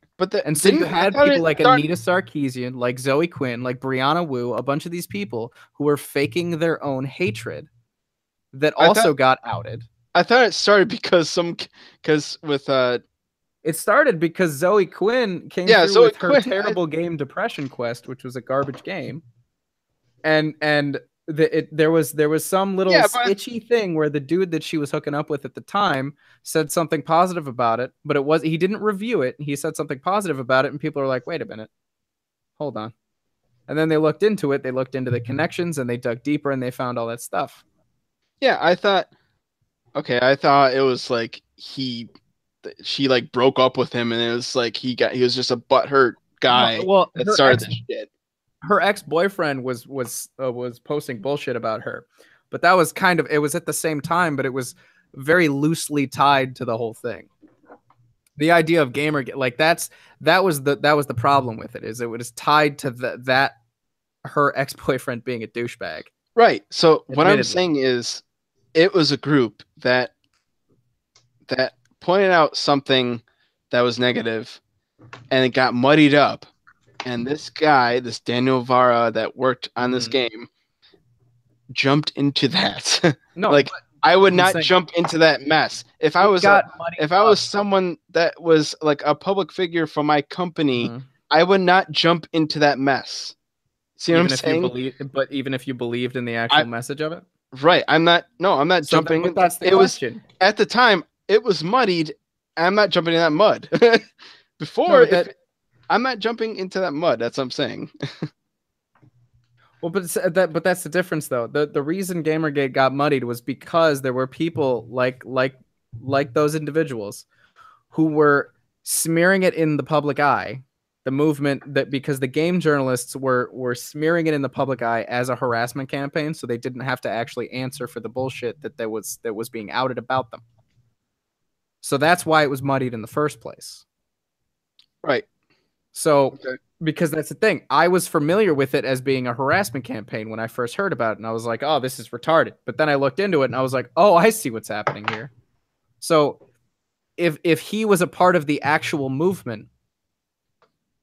So you had people like Anita Sarkeesian, like Zoe Quinn, like Brianna Wu, a bunch of these people who were faking their own hatred that also got outed. I thought it started because it started because Zoe Quinn came through with her terrible game Depression Quest, which was a garbage game. And there was some little itchy thing where the dude that she was hooking up with at the time said something positive about it, but he didn't review it. He said something positive about it, and people are like, wait a minute, hold on. And then they looked into it. They looked into the connections, and they dug deeper, and they found all that stuff. Yeah, I thought it was like she like broke up with him, and it was like he was just a butthurt guy that started this shit. Her ex-boyfriend was posting bullshit about her, but that was it was at the same time, but it was very loosely tied to the whole thing. The idea of Gamergate, like that was the problem with it, is it was tied to that her ex-boyfriend being a douchebag. Right. So what I'm saying is, it was a group that pointed out something that was negative, and it got muddied up. And this Daniel Vara that worked on this game, jumped into that. No, like I would not jump into that mess. If I was someone that was like a public figure for my company, I would not jump into that mess. See what I'm saying? But even if you believed in the actual message of it? Right. I'm not jumping. But that's the it question. Was at the time it was muddied. I'm not jumping in that mud. Before, I'm not jumping into that mud. That's what I'm saying. Well, but that's the difference, though. The reason Gamergate got muddied was because there were people like those individuals who were smearing it in the public eye. The movement that because the game journalists were smearing it in the public eye as a harassment campaign, so they didn't have to actually answer for the bullshit that was being outed about them. So that's why it was muddied in the first place. Right. So because that's the thing, I was familiar with it as being a harassment campaign when I first heard about it, and I was like, "Oh, this is retarded." But then I looked into it, and I was like, "Oh, I see what's happening here." So if he was a part of the actual movement,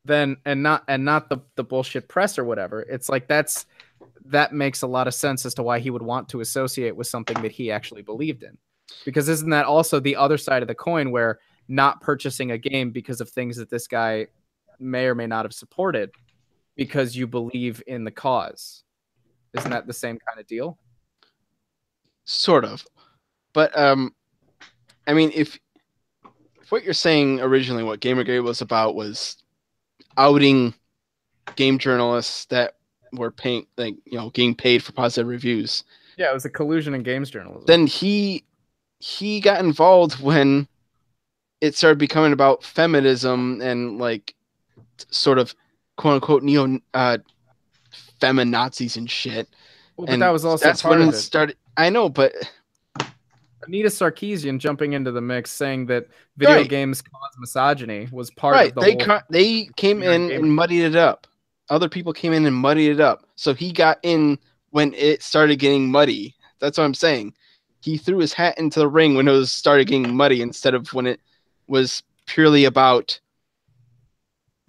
then and not the bullshit press or whatever, it's like that makes a lot of sense as to why he would want to associate with something that he actually believed in. Because isn't that also the other side of the coin, where not purchasing a game because of things that this guy may or may not have supported because you believe in the cause? Isn't that the same kind of deal? Sort of. But I mean, if what you're saying originally, what Gamergate was about was outing game journalists that were paying, getting paid for positive reviews. Yeah, it was a collusion in games journalism. Then he got involved when it started becoming about feminism and like sort of quote unquote neo feminazis and shit. Well, but that was also that's when it started. I know, but Anita Sarkeesian jumping into the mix saying that video games cause misogyny was part of the they came in and muddied it up. Other people came in and muddied it up. So he got in when it started getting muddy. That's what I'm saying. He threw his hat into the ring when it started getting muddy instead of when it was purely about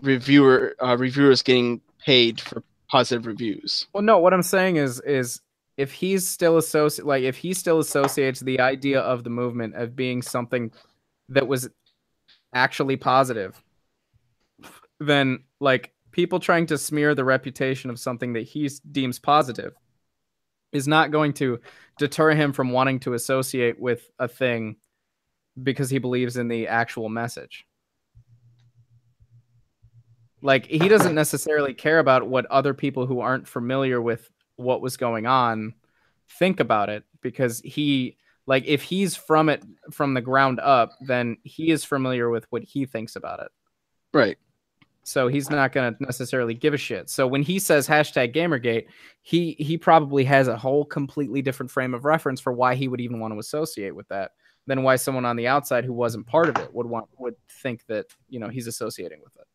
reviewers getting paid for positive reviews. Well, no, what I'm saying is if he still associates the idea of the movement of being something that was actually positive, then like people trying to smear the reputation of something that he deems positive is not going to deter him from wanting to associate with a thing because he believes in the actual message. Like, he doesn't necessarily care about what other people who aren't familiar with what was going on think about it, because if he's from it from the ground up, then he is familiar with what he thinks about it. Right. So he's not going to necessarily give a shit. So when he says #Gamergate, he probably has a whole completely different frame of reference for why he would even want to associate with that than why someone on the outside who wasn't part of it would think that, he's associating with it.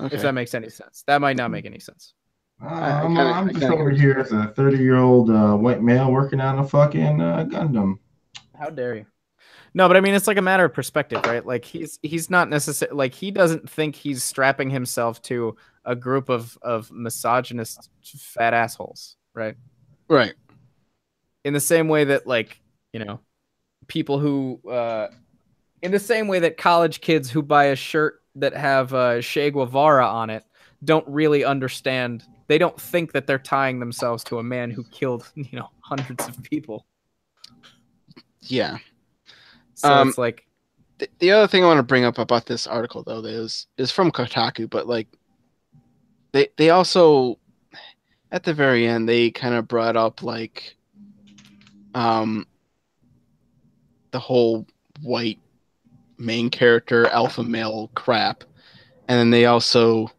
Okay. If that makes any sense. That might not make any sense. I'm just over here as a 30-year-old white male working on a fucking Gundam. How dare you? No, but I mean, it's like a matter of perspective, right? Like he's not necessarily, like, he doesn't think he's strapping himself to a group of misogynist fat assholes, right? Right. In the same way that, like, people who, in the same way that college kids who buy a shirt that have Che Guevara on it don't really understand. They don't think that they're tying themselves to a man who killed, hundreds of people. Yeah. So it's like the other thing I want to bring up about this article, though, is from Kotaku, but like they also at the very end they kind of brought up like the whole white main character alpha male crap, and then they also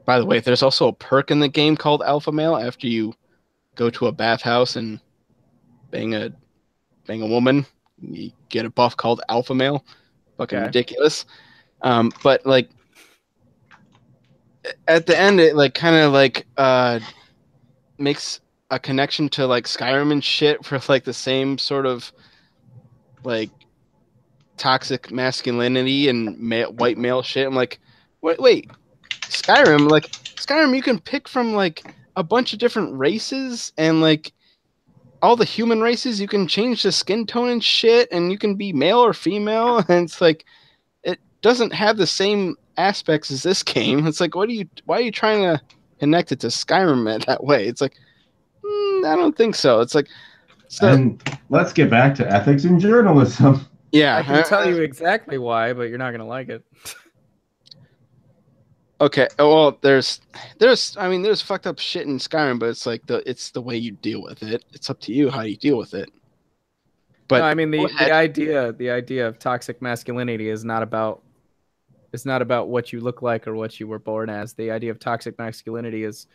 by the way, there's also a perk in the game called alpha male. After you go to a bathhouse and bang a woman, you get a buff called alpha male. Fucking ridiculous. But like at the end, it like kind of like makes a connection to like Skyrim and shit for like the same sort of like toxic masculinity and white male shit. I'm like, wait, Skyrim, you can pick from like a bunch of different races, and like all the human races, you can change the skin tone and shit, and you can be male or female, and it's like it doesn't have the same aspects as this game. It's like, why are you trying to connect it to Skyrim that way? It's like, I don't think so. It's like, and let's get back to ethics in journalism. Yeah, I can tell you exactly why, but you're not gonna like it. Okay. Well, there's fucked up shit in Skyrim, but it's like it's the way you deal with it. It's up to you how you deal with it. But no, I mean the idea of toxic masculinity is not about what you look like or what you were born as. The idea of toxic masculinity is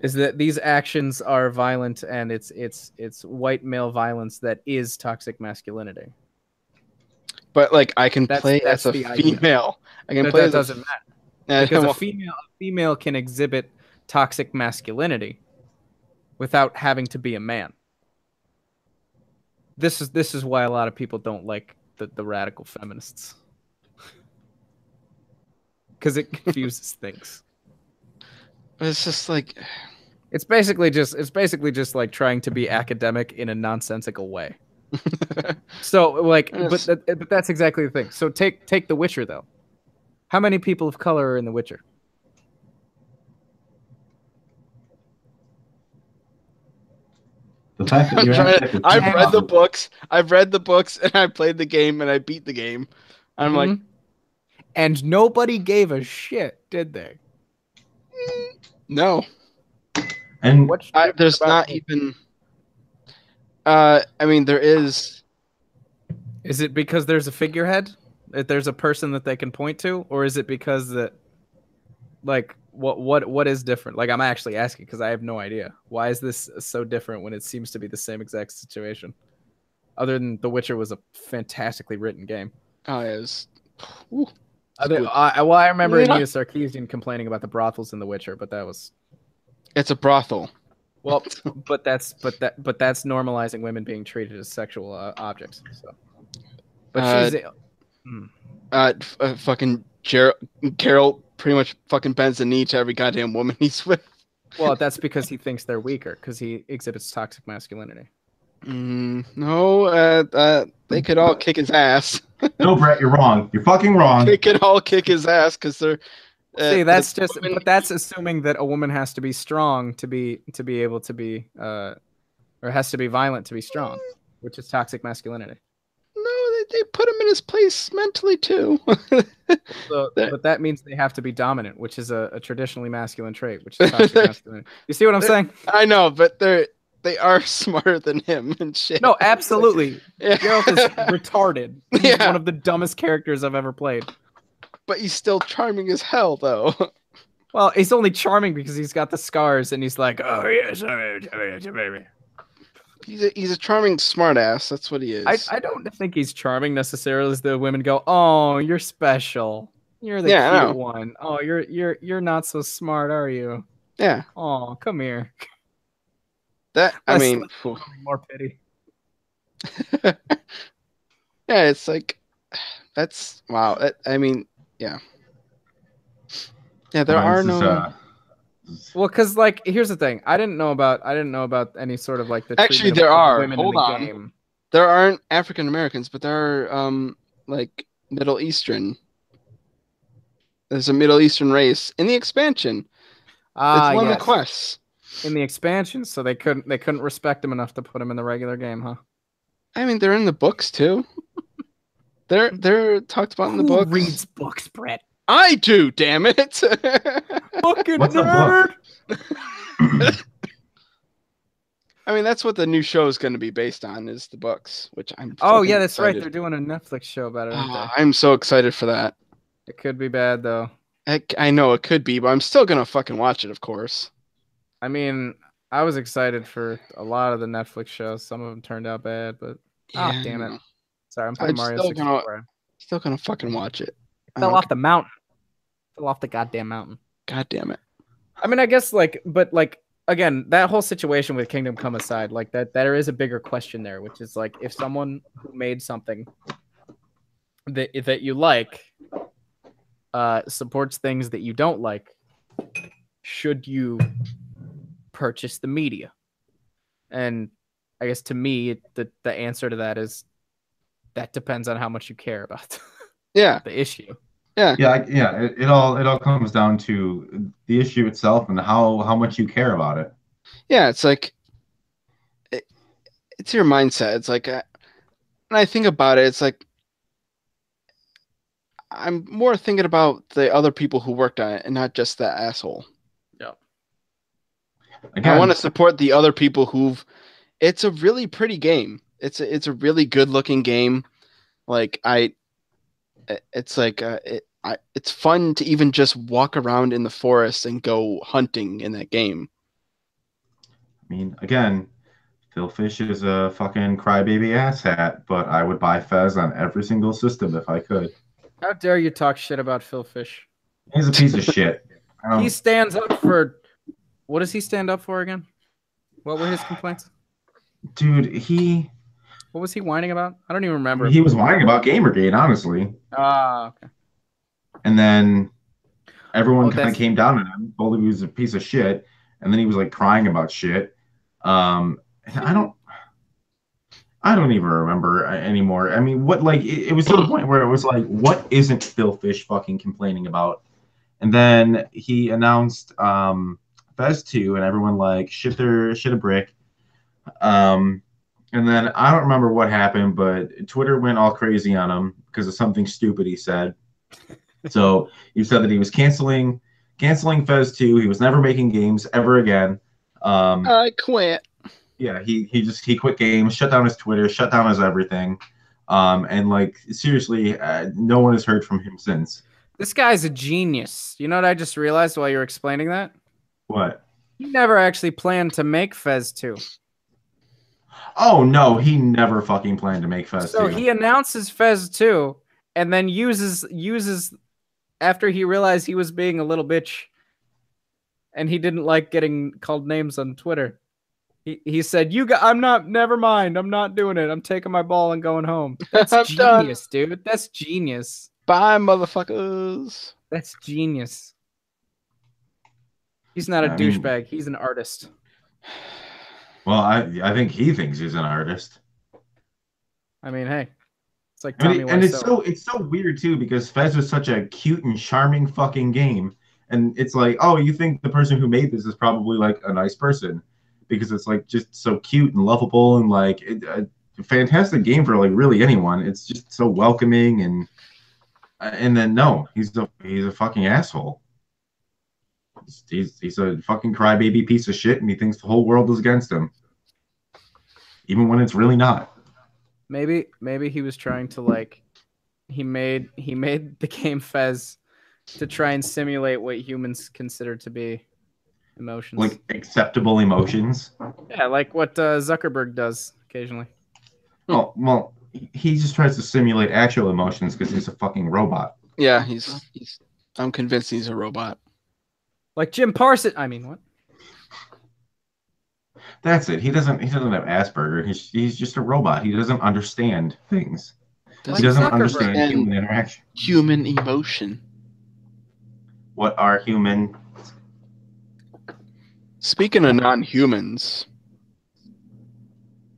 that these actions are violent, and it's white male violence that is toxic masculinity. But like I can play as a female. I can play that as doesn't matter. Because a female can exhibit toxic masculinity without having to be a man. This is why a lot of people don't like the radical feminists. Because it confuses things. It's just like it's basically just like trying to be academic in a nonsensical way. So like, but that's exactly the thing. So take The Witcher though. How many people of color are in The Witcher? The fact that you I've read the books. I've read the books, and I played the game, and I beat the game. I'm like, and nobody gave a shit, did they? No. And there's not even. I mean, there is. Is it because there's a figurehead? That there's a person that they can point to, or is it because that, like, what is different? Like, I'm actually asking because I have no idea. Why is this so different when it seems to be the same exact situation? Other than The Witcher was a fantastically written game. Oh, it was. I remember Anita Sarkeesian complaining about the brothels in The Witcher, but that was. It's a brothel. Well, but that's normalizing women being treated as sexual objects. So, but she's fucking Carol pretty much fucking bends the knee to every goddamn woman he's with. Well, that's because he thinks they're weaker because he exhibits toxic masculinity. No, they could all kick his ass. No, Brett, you're wrong. You're fucking wrong. They could all kick his ass because they're. See, that's just, but that's assuming that a woman has to be strong to be able to be, or has to be violent to be strong, which is toxic masculinity. No, they put him in his place mentally too. But that means they have to be dominant, which is a traditionally masculine trait, which is toxic masculinity. You see what I'm saying? I know, but they are smarter than him and shit. No, absolutely. Yeah. Geralt is retarded. He's one of the dumbest characters I've ever played. But he's still charming as hell, though. Well, he's only charming because he's got the scars, and he's like, oh yes, baby. He's a charming smartass. That's what he is. I don't think he's charming necessarily. As the women go, oh, you're special. You're the cute one. Oh, you're not so smart, are you? Yeah. Oh, come here. I mean, more pity. Yeah, it's like that's wow. I mean. Yeah. Yeah, there are no. Well, because like, here's the thing. I didn't know about any sort of like the. Actually, there are. Women Hold in the on. Game. There aren't African Americans, but there are like Middle Eastern. There's a Middle Eastern race in the expansion. It's one of the quests. In the expansion, so they couldn't respect him enough to put him in the regular game, huh? I mean, they're in the books too. They're talked about in the book. Who reads books, Brett? I do, damn it. Fucking What's nerd. I mean, that's what the new show is going to be based on, is the books, which I'm. Oh yeah, that's excited. Right. They're doing a Netflix show about it. I'm so excited for that. It could be bad though. I know it could be, but I'm still gonna fucking watch it, of course. I mean, I was excited for a lot of the Netflix shows. Some of them turned out bad, but damn it. Sorry, I'm playing Mario 64. Still gonna fucking watch it. Fell off the mountain. Fell off the goddamn mountain. God damn it. I mean, I guess but again, that whole situation with Kingdom Come aside, like that there is a bigger question there, which is like, if someone who made something that you like supports things that you don't like, should you purchase the media? And I guess to me, the answer to that is that depends on how much you care about the issue. Yeah. It all comes down to the issue itself and how much you care about it. Yeah, it's like it's your mindset. It's like, when I think about it, it's like I'm more thinking about the other people who worked on it and not just that asshole. Yeah. I want Again, to support the other people who've. It's a really pretty game. It's a really good looking game. Like it's like it's fun to even just walk around in the forest and go hunting in that game. I mean, again, Phil Fish is a fucking crybaby asshat, but I would buy Fez on every single system if I could. How dare you talk shit about Phil Fish? He's a piece of shit. He stands up for. What does he stand up for again? What were his complaints? Dude, What was he whining about? I don't even remember. he was whining about Gamergate, honestly. Ah, okay. And then everyone Oh, kind of that's- came down on him, told him he was a piece of shit, and then he was like crying about shit. And I don't even remember anymore. I mean, what like it was to the point where it was like, what isn't Phil Fish fucking complaining about? And then he announced Fez 2, and everyone like shit a brick. And then I don't remember what happened, but Twitter went all crazy on him because of something stupid he said. So he said that he was canceling Fez 2. He was never making games ever again. I quit. Yeah, he quit games, shut down his Twitter, shut down his everything. And like seriously, no one has heard from him since. This guy's a genius. You know what I just realized while you were explaining that? What? He never actually planned to make Fez 2. Oh no, he never fucking planned to make Fez 2. So he announces Fez 2 and then uses after he realized he was being a little bitch and he didn't like getting called names on Twitter. He said, never mind. I'm not doing it. I'm taking my ball and going home. That's genius, dude. That's genius. Bye, motherfuckers. That's genius. He's not a douchebag. He's an artist. Well, I think he thinks he's an artist. I mean, hey, it's like Tommy and it's so weird too because Fez is such a cute and charming fucking game, and it's like, oh, you think the person who made this is probably like a nice person because it's like just so cute and lovable and like a fantastic game for like really anyone. It's just so welcoming and then no, he's a fucking asshole. He's a fucking crybaby piece of shit, and he thinks the whole world is against him, even when it's really not. Maybe he was trying to like, he made the game Fez to try and simulate what humans consider to be emotions, like acceptable emotions. Yeah, like what Zuckerberg does occasionally. Well, he just tries to simulate actual emotions because he's a fucking robot. Yeah, he's. I'm convinced he's a robot. Like Jim Parsons. I mean, what? That's it. He doesn't have Asperger. He's just a robot. He doesn't understand things. He doesn't understand human interaction. Human emotion. What are human? Speaking of non-humans.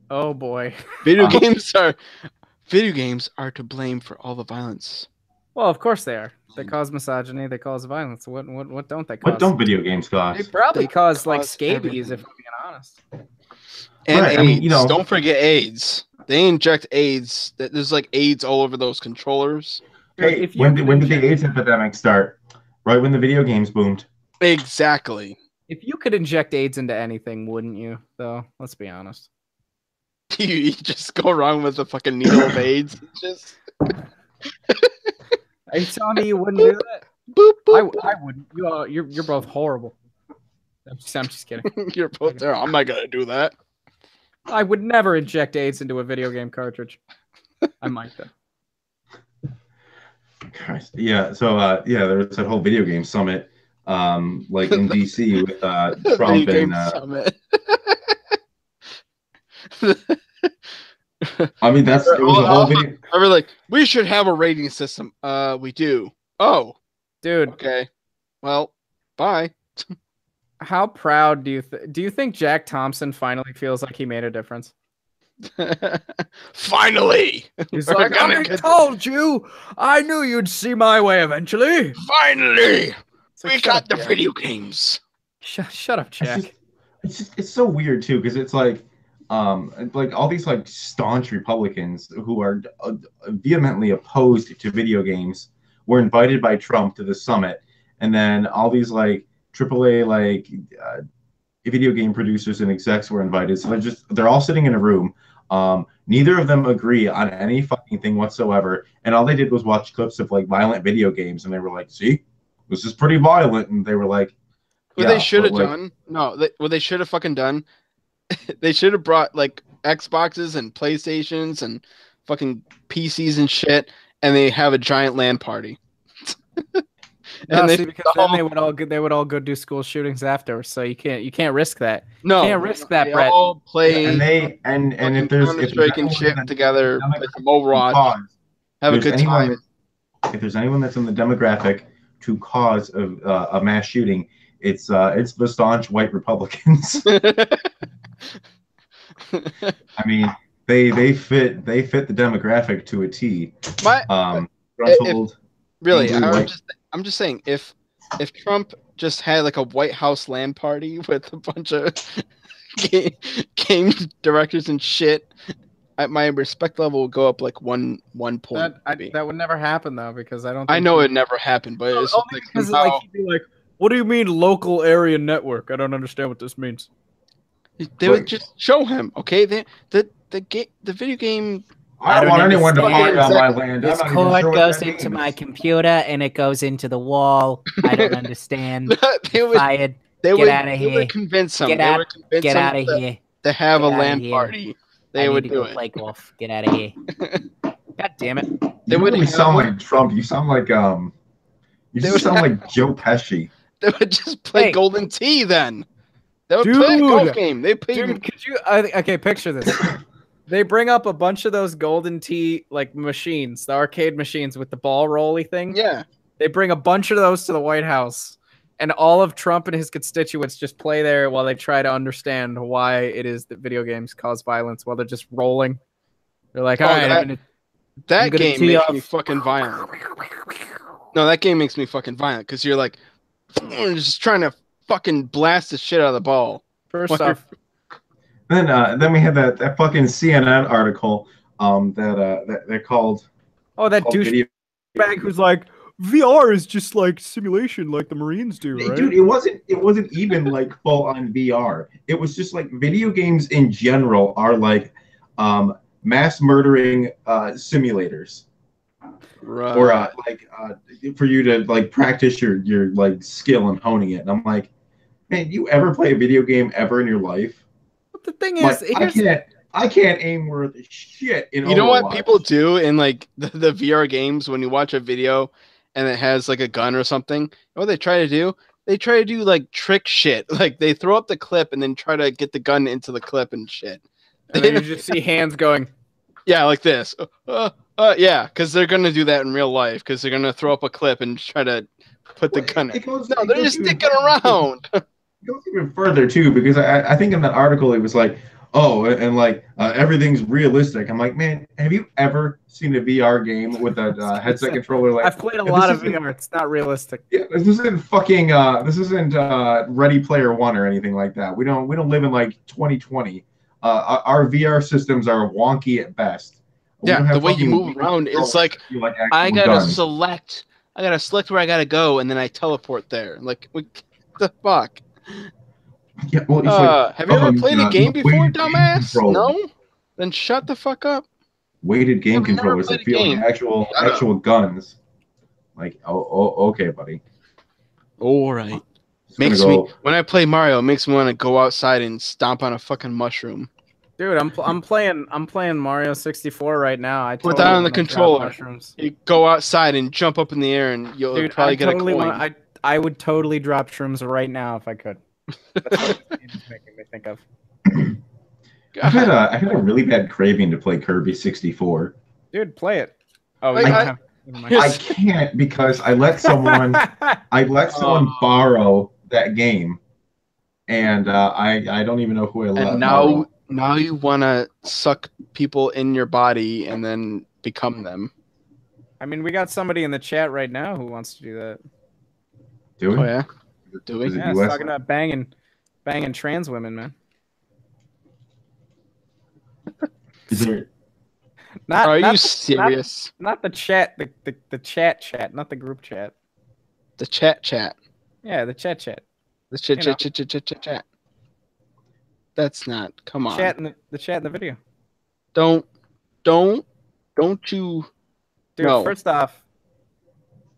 Oh boy. Video games are to blame for all the violence. Well, of course they are. They cause misogyny. They cause violence. What don't they cause? What don't video games cause? They probably cause like scabies, if I'm being honest. And right, AIDS. I mean, you know, don't forget AIDS. They inject AIDS. There's like AIDS all over those controllers. Hey, when did the AIDS epidemic start? Right when the video games boomed. Exactly. If you could inject AIDS into anything, wouldn't you? Though, let's be honest. You just go wrong with a fucking needle of AIDS. Just. Are you telling me you wouldn't do that? Boop, boop, I wouldn't. You're both horrible. I'm just kidding. You're both there. I'm not gonna do that. I would never inject AIDS into a video game cartridge. I might though. Christ. Yeah. So there was that whole video game summit, like in DC with Trump and. Summit. I mean, it was a whole video. I was like, we should have a rating system. We do. Oh, dude. Okay. Well, bye. How proud do you think Jack Thompson finally feels like he made a difference? Finally, he's like, I told you. I knew you'd see my way eventually. Finally, we got the video games. Shut up, Jack. It's so weird too because it's like. like all these like staunch Republicans who are vehemently opposed to video games were invited by Trump to the summit, and then all these like AAA like video game producers and execs were invited. So they're all sitting in a room. Neither of them agree on any fucking thing whatsoever, and all they did was watch clips of like violent video games, and they were like, "See, this is pretty violent," and they were like, What yeah, they should have like, done? No, what they should have fucking done. They should have brought like Xboxes and PlayStations and fucking PCs and shit, and they have a giant LAN party. No, And see, because then they would all go do school shootings after. So you can't risk that. No, can't risk that, they Brett. all play and if there's shit together, play some Overwatch, have a good time. If there's anyone that's in the demographic to cause a mass shooting, it's the staunch white Republicans. I mean, they fit the demographic to a T. Really, I'm just saying, if Trump just had like a White House LAN party with a bunch of game directors and shit, my respect level will go up like one point. That would never happen though, because I don't. I know it never happened, but it's only because like he'd be like, "What do you mean local area network? I don't understand what this means." They would just show him, okay? The video game. I don't want anyone to find on my land. This cord goes into my computer and it goes into the wall. I don't understand. Fired. Get out of here. They would convince him. Get out of here. To have a LAN party. They would do it. Play golf. Get out of here. God damn it. They wouldn't sound like Trump. You sound like sound like Joe Pesci. They would just play Golden Tee then. They would play a golf game. They pay. Dude, could you? Okay, picture this. They bring up a bunch of those Golden Tee like machines, the arcade machines with the ball rolly thing. Yeah. They bring a bunch of those to the White House, and all of Trump and his constituents just play there while they try to understand why it is that video games cause violence while they're just rolling. They're like, all right, that game makes me fucking violent. No, that game makes me fucking violent because you're like, just trying to fucking blast the shit out of the ball. First off. Then we had that fucking CNN article that they're called. Oh, that douchebag who's like, VR is just like simulation, like the Marines do, right? Dude, it wasn't even like full on VR. It was just like video games in general are like mass murdering simulators, right? Or for you to like practice your like skill and honing it. And I'm like, man, you ever play a video game ever in your life? The thing is, I can't aim worth shit in Overwatch. You know what people do in like the VR games when you watch a video and it has like a gun or something? You know what they try to do? They try to do like trick shit. Like they throw up the clip and then try to get the gun into the clip and shit. And then you just see hands going. Yeah, like this. Yeah, because they're gonna do that in real life because they're gonna throw up a clip and try to put the gun in. No, they're just sticking around. It goes even further too, because I think in that article it was like, oh, and like everything's realistic. I'm like, man, have you ever seen a VR game with a headset controller? Like, I've played a lot of VR. It's not realistic. Yeah, this isn't fucking this isn't Ready Player One or anything like that. We don't live in like 2020. Our VR systems are wonky at best. Yeah, the way you move around is like I gotta select where I gotta go, and then I teleport there. Like, what the fuck? Yeah, well, have you ever played a game before, dumbass? No? Then shut the fuck up. Weighted game controllers that feel like actual guns. Like, okay, buddy. All right. When I play Mario, it makes me want to go outside and stomp on a fucking mushroom. Dude, I'm playing Mario 64 right now. I put that on the controller. You go outside and jump up in the air, and you'll probably get a coin. I would totally drop shrooms right now if I could. That's what it's making me think of. I've had a really bad craving to play Kirby 64. Dude, play it. Oh, I can't because I let someone borrow that game, and I don't even know who I let. And now you want to suck people in your body and then become them. I mean, we got somebody in the chat right now who wants to do that. Do we? Oh yeah. Do we? Yeah, it's talking about banging trans women, man. Is there? Are you serious? Not the chat, the chat, not the group chat. The chat. Yeah, the chat. The chat. That's not. Come on. The chat in the video. Don't you? Dude, no. First off,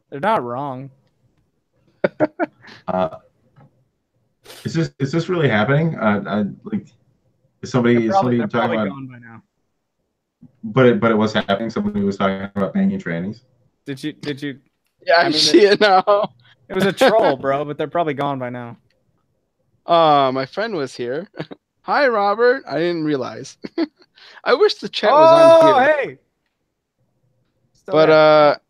they're not wrong. Is this really happening? Is somebody they're talking about? Gone by now. But it was happening. Somebody was talking about banging trannies. Did you? Yeah, I see it now. It was a troll, bro, but they're probably gone by now. My friend was here. Hi, Robert. I didn't realize. I wish the chat was on here. Oh, hey. But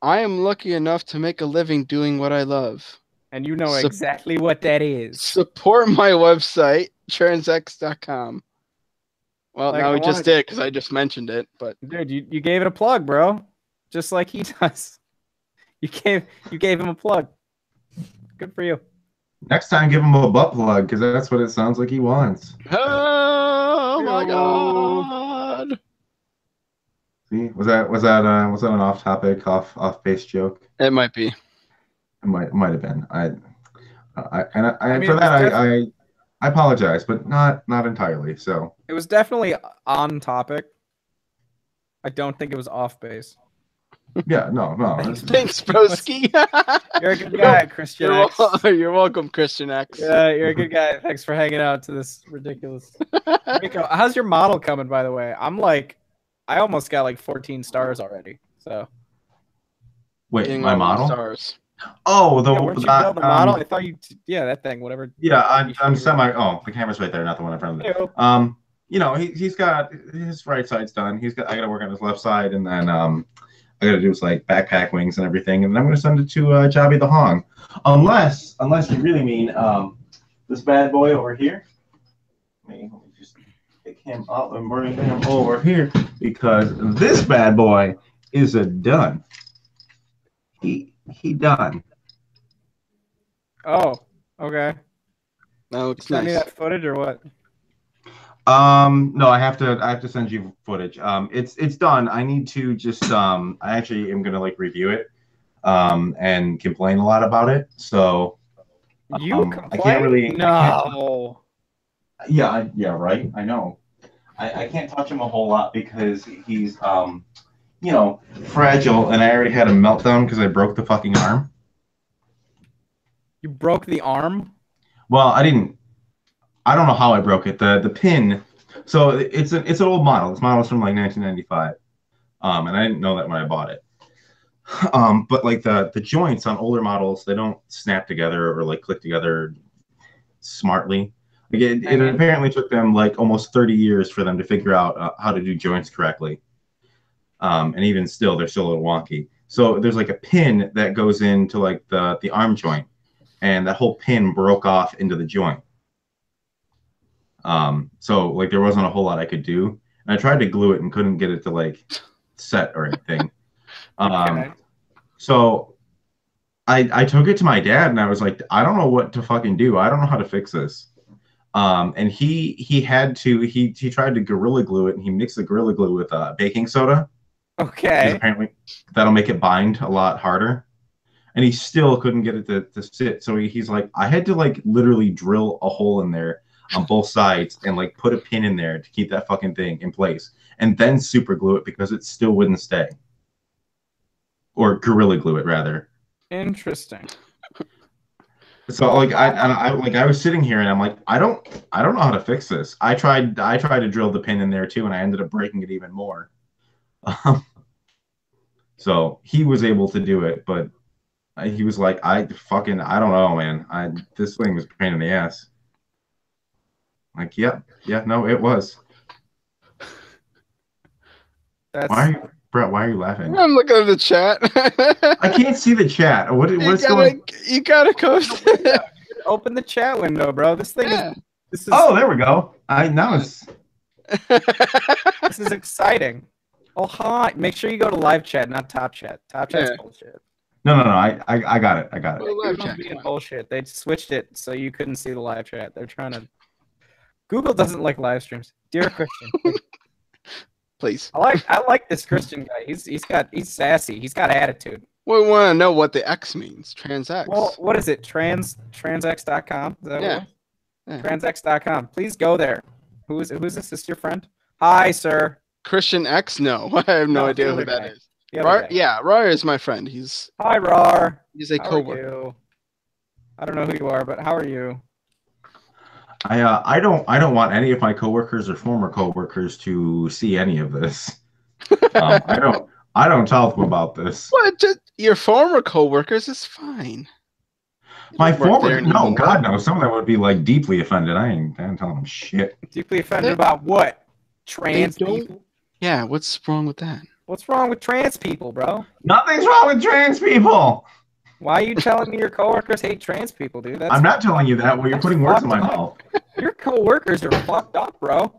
I am lucky enough to make a living doing what I love. And you know exactly what that is. Support my website, transx.com. Well, now we just did because I just mentioned it. But dude, you gave it a plug, bro. Just like he does. You gave him a plug. Good for you. Next time, give him a butt plug because that's what it sounds like he wants. Oh my god! See, was that an off-topic, off-base joke? It might be. It might have been. I apologize, but not entirely. So it was definitely on topic. I don't think it was off base. Yeah, no. Thanks, broski. You're a good guy, Christian X. You're welcome, Christian X. Yeah, you're a good guy. Thanks for hanging out to this ridiculous. Brico, how's your model coming, by the way? I almost got like 14 stars already. So. Wait, my model? Stars. Oh, weren't you building the model? I thought that thing, whatever. Yeah, I'm semi. Oh, the camera's right there, not the one in front of me. He's got his right side's done. I got to work on his left side, and then I got to do his like backpack wings and everything, and then I'm going to send it to Jobby the Hong, unless you really mean this bad boy over here. Let me just pick him up and bring him over here because this bad boy is a done. He done. Oh, okay. That looks Send nice. me that footage or what? No, I have to send you footage. It's done. I need to just I actually am gonna like review it and complain a lot about it. So you complain? I can't really. No. Yeah, right. I know. I can't touch him a whole lot because he's fragile, and I already had a meltdown because I broke the fucking arm. You broke the arm? Well, I didn't. I don't know how I broke it. The pin. So it's an old model. This model's from like 1995, and I didn't know that when I bought it. But like the joints on older models, they don't snap together or like click together smartly. Like it apparently took them like almost 30 years for them to figure out how to do joints correctly. And even still, they're still a little wonky. So there's like a pin that goes into like the arm joint, and that whole pin broke off into the joint. So like there wasn't a whole lot I could do, and I tried to glue it and couldn't get it to like set or anything. Okay. So I took it to my dad and I was like, I don't know what to fucking do. I don't know how to fix this. And he tried to Gorilla Glue it, and he mixed the Gorilla Glue with baking soda. Okay. Apparently that'll make it bind a lot harder. And he still couldn't get it to sit. So he's like, I had to like literally drill a hole in there on both sides and like put a pin in there to keep that fucking thing in place, and then super glue it because it still wouldn't stay. Or Gorilla Glue it rather. Interesting. So like I was sitting here and I'm like, I don't know how to fix this. I tried to drill the pin in there too, and I ended up breaking it even more. So he was able to do it, but he was like, I don't know, man. This thing was a pain in the ass. Like, yeah, no, it was. Why are you laughing? I'm looking at the chat. I can't see the chat. What's going? You gotta post it. Open the chat window, bro. This thing is. Oh, there we go. Now it's. This is exciting. Oh, hi. Make sure you go to live chat, not top chat. Top chat's bullshit. No. I got it. Live chat being bullshit. They switched it so you couldn't see the live chat. They're trying to. Google doesn't like live streams. Dear Christian. please. I like this Christian guy. He's sassy. He's got attitude. We want to know what the X means. Trans-X. Well, what is it? Transx.com? Is that Yeah. Transx.com. Please go there. Who's this? Is this your friend? Hi, sir. Christian X? No, I have no idea who that is. Rar is my friend. Hi, Rar. He's a coworker. I don't know who you are, but how are you? I don't want any of my coworkers or former coworkers to see any of this. I don't tell them about this. What? Just your former coworkers is fine. My former, no, God no. Some of them would be like deeply offended. I ain't telling them shit. Deeply offended about what? Trans people? Yeah, what's wrong with that? What's wrong with trans people, bro? Nothing's wrong with trans people. Why are you telling me your coworkers hate trans people, dude? I'm not telling you that. Well, you're putting words in my mouth. Your coworkers are fucked up, bro.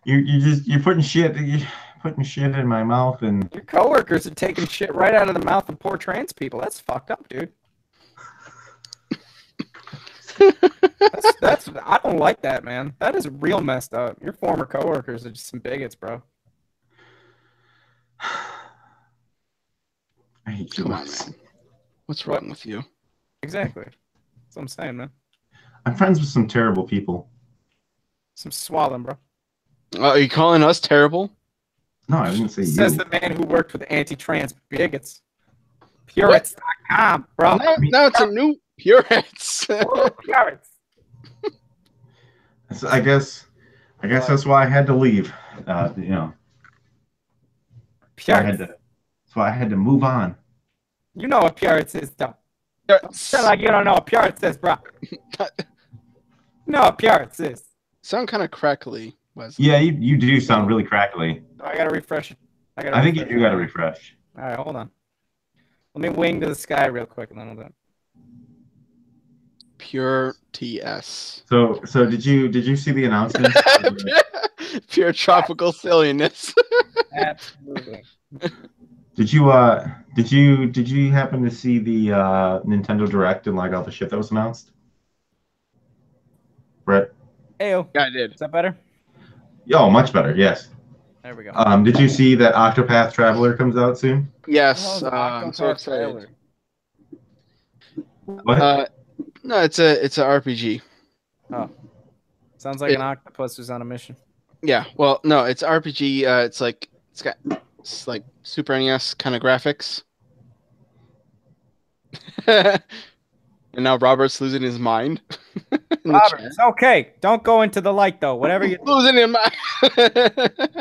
You're putting shit. You're putting shit in my mouth, and your coworkers are taking shit right out of the mouth of poor trans people. That's fucked up, dude. That's I don't like that, man. That is real messed up. Your former coworkers are just some bigots, bro. I hate you. Come on, man. What's wrong with you? Exactly. That's what I'm saying, man. I'm friends with some terrible people. Some swallowing, bro. Are you calling us terrible? No, I didn't say you. Says the man who worked with anti-trans bigots. Purits.com, bro. Now it's a new Purits. Purits. I guess that's why I had to leave. Purits. That's why I had to move on. You know what Purits is, though. Sound like you don't know what Purits is, bro. You know what Purits is. Sound kind of crackly, Wesley. Yeah, you do sound really crackly. I gotta refresh it. I think you do gotta refresh. All right, hold on. Let me wing to the sky real quick, and then we'll do it. Pure TS. So did you see the announcement? Pure tropical silliness. Absolutely. Did you happen to see the Nintendo Direct and like all the shit that was announced? Brett? Ayo. Yeah, I did. Is that better? Yo, much better. Yes. There we go. Did you see that Octopath Traveler comes out soon? Yes. I'm so excited. What? No, it's a RPG. Oh. Sounds like an octopus who's on a mission. Yeah. Well, no, it's RPG. It's like Super NES kind of graphics. And now Robert's losing his mind. Robert, it's okay. Don't go into the light, though. Whatever you're losing your mind.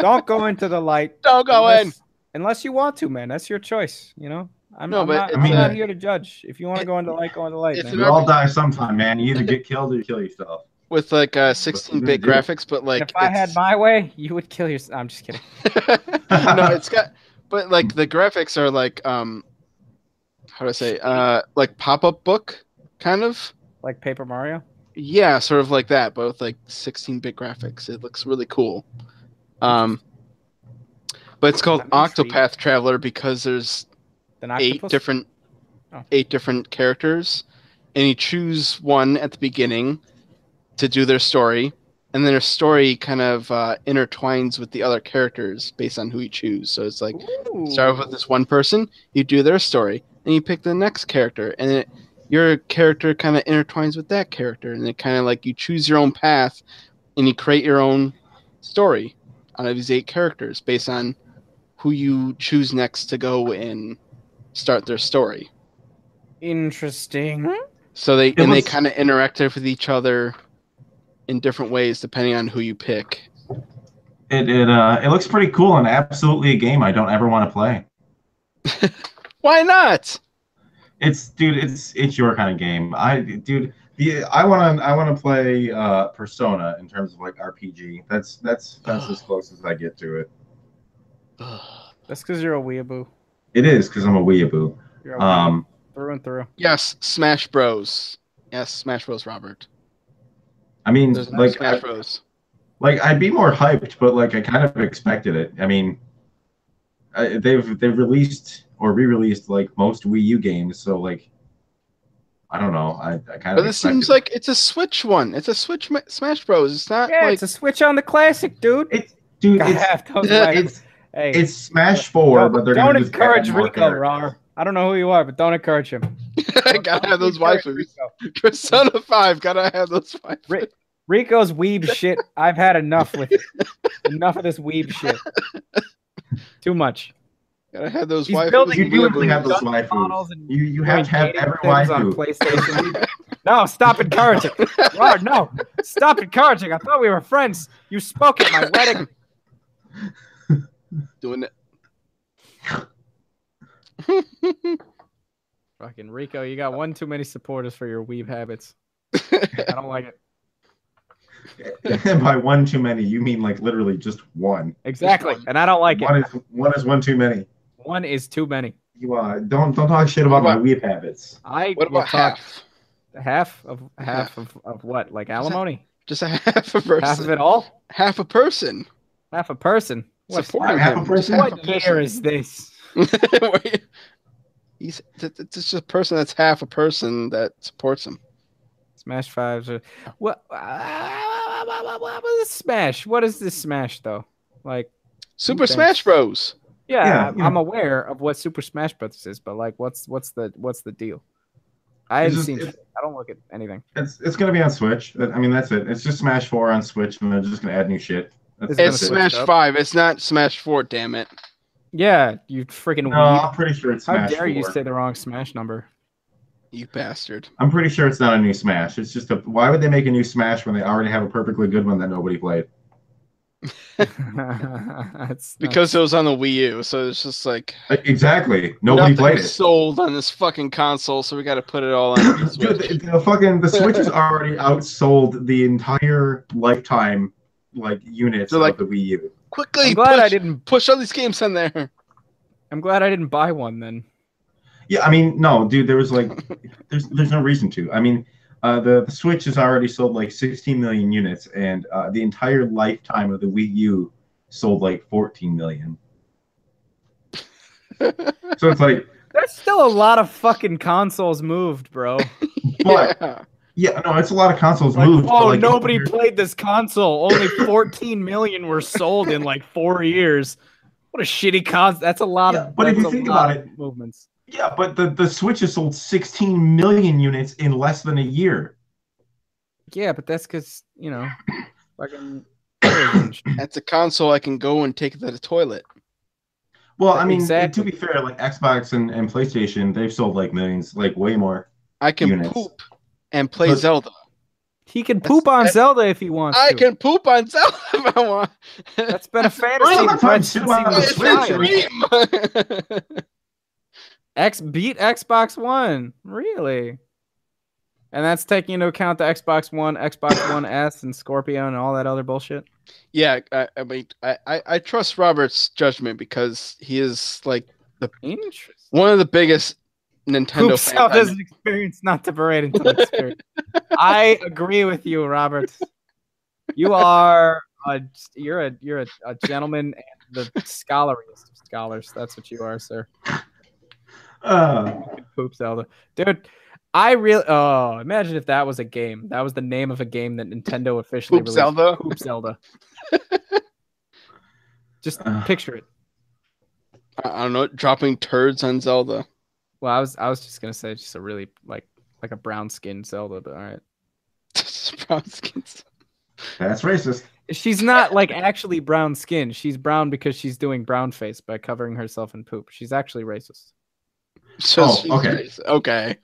Don't go into the light. Don't go in. Unless you want to, man. That's your choice, you know? I'm not here to judge. If you want to go into light, go into light. We all die sometime, man. You either get killed or you kill yourself. With like 16-bit graphics, but like if I had my way, you would kill yourself. I'm just kidding. No, it's got, but like the graphics are like how do I say like pop-up book kind of like Paper Mario. Yeah, sort of like that, but with like 16-bit graphics. It looks really cool. But it's called Octopath Traveler because there's 8 different characters, and you choose one at the beginning to do their story, and then their story kind of intertwines with the other characters based on who you choose. So it's like start with this one person, you do their story, and you pick the next character, and your character kind of intertwines with that character, and it kind of like you choose your own path, and you create your own story out of these 8 characters based on who you choose next to go and start their story. Interesting. So they kind of interact with each other in different ways depending on who you pick. It looks pretty cool and absolutely a game I don't ever want to play. Why not? It's your kind of game. I want to play Persona in terms of like RPG. That's as close as I get to it. That's because you're a weeaboo. It is because I'm a weeaboo. You're a weeaboo. Through and through. Yes, Smash Bros. Yes, Smash Bros. Robert. I mean, like Smash Bros. Like I'd be more hyped, but like I kind of expected it. I mean, they've released or re-released like most Wii U games, so like I don't know. I kind of. But it seems like it's a Switch one. It's a Switch Smash Bros. It's not. Yeah, it's a Switch on the classic, dude. Dude, Gotta it's have those waifus. Hey, it's Smash 4, but they're don't gonna just encourage add more Rico, characters. Rar. I don't know who you are, but don't encourage him. Gotta have those encourage waifus. Rico. Persona 5, gotta have those waifus. Rico's weeb shit. I've had enough with it. Enough of this weeb shit. Too much. Gotta have those He's waifus. building You do have to have Gundam those models waifus. and You have to have dating every things on waifu. PlayStation. No, stop encouraging. Rar, no. Stop encouraging. I thought we were friends. You spoke at my wedding. Doing it. Fucking Rico, you got one too many supporters for your weeb habits. I don't like it. And by one too many, you mean like literally just one. Exactly, and I don't like it. One is one too many. One is too many. You don't talk shit about my weeb habits. What about half? Half of what? Like alimony? Just a half a person. Half of it all? Half a person. Half a person. Supporting half him. a person? What year is this? It's just a person that's half a person that supports him. Smash 5s. What is Smash? What is this Smash though? Like Super Smash Bros. Yeah, I'm aware of what Super Smash Bros. Is, but like, what's the deal? I haven't seen. I don't look at anything. It's gonna be on Switch. I mean, that's it. It's just Smash 4 on Switch, and they're just gonna add new shit. It's Smash 5. It's not Smash 4. Damn it. Yeah, you freaking. No, I'm pretty sure it's Smash 4. How dare you say the wrong Smash number? You bastard. I'm pretty sure it's not a new Smash. It's just why would they make a new Smash when they already have a perfectly good one that nobody played? Because it was on the Wii U, so it's just like exactly nobody played it. Sold on this fucking console, so we got to put it all on the Switch. Dude, the Switch has already outsold the entire lifetime units of the Wii U. Quickly, I'm glad I didn't push all these games in there. I'm glad I didn't buy one then. Yeah, I mean, no, dude, there was there's no reason to. I mean, the Switch has already sold 16 million units, and the entire lifetime of the Wii U sold 14 million. So it's there's still a lot of fucking consoles moved, bro. But yeah, no, it's a lot of consoles moved. Oh, nobody played this console. Only 14 million were sold in 4 years. What a shitty console. That's a lot of. But if you think about it, movements. Yeah, but the Switch has sold 16 million units in less than a year. Yeah, but that's because, fucking. That's a console I can go and take to the toilet. Well, I mean, to be fair, Xbox and PlayStation, they've sold millions, way more. I can units. Poop and play Zelda. He can poop on Zelda if he wants to. I can poop on Zelda if I want. That's been a fantasy. Beat Xbox One, really? And that's taking into account the Xbox One, Xbox One S, and Scorpio, and all that other bullshit. Yeah, I mean, I trust Robert's judgment because he is one of the biggest Nintendo fans. Zelda's an experience not to berate until experience. I agree with you, Robert. You are you're a gentleman and the scholariest of scholars. That's what you are, sir. Poop Zelda, dude. I really imagine if that was a game. That was the name of a game that Nintendo officially Poop released. Zelda. Poop Zelda. Just picture it. I don't know, dropping turds on Zelda. Well, I was just gonna say just a really like a brown skinned Zelda, but all right. Brown skins. That's racist. She's not actually brown skin. She's brown because she's doing brown face by covering herself in poop. She's actually racist. So okay. Okay.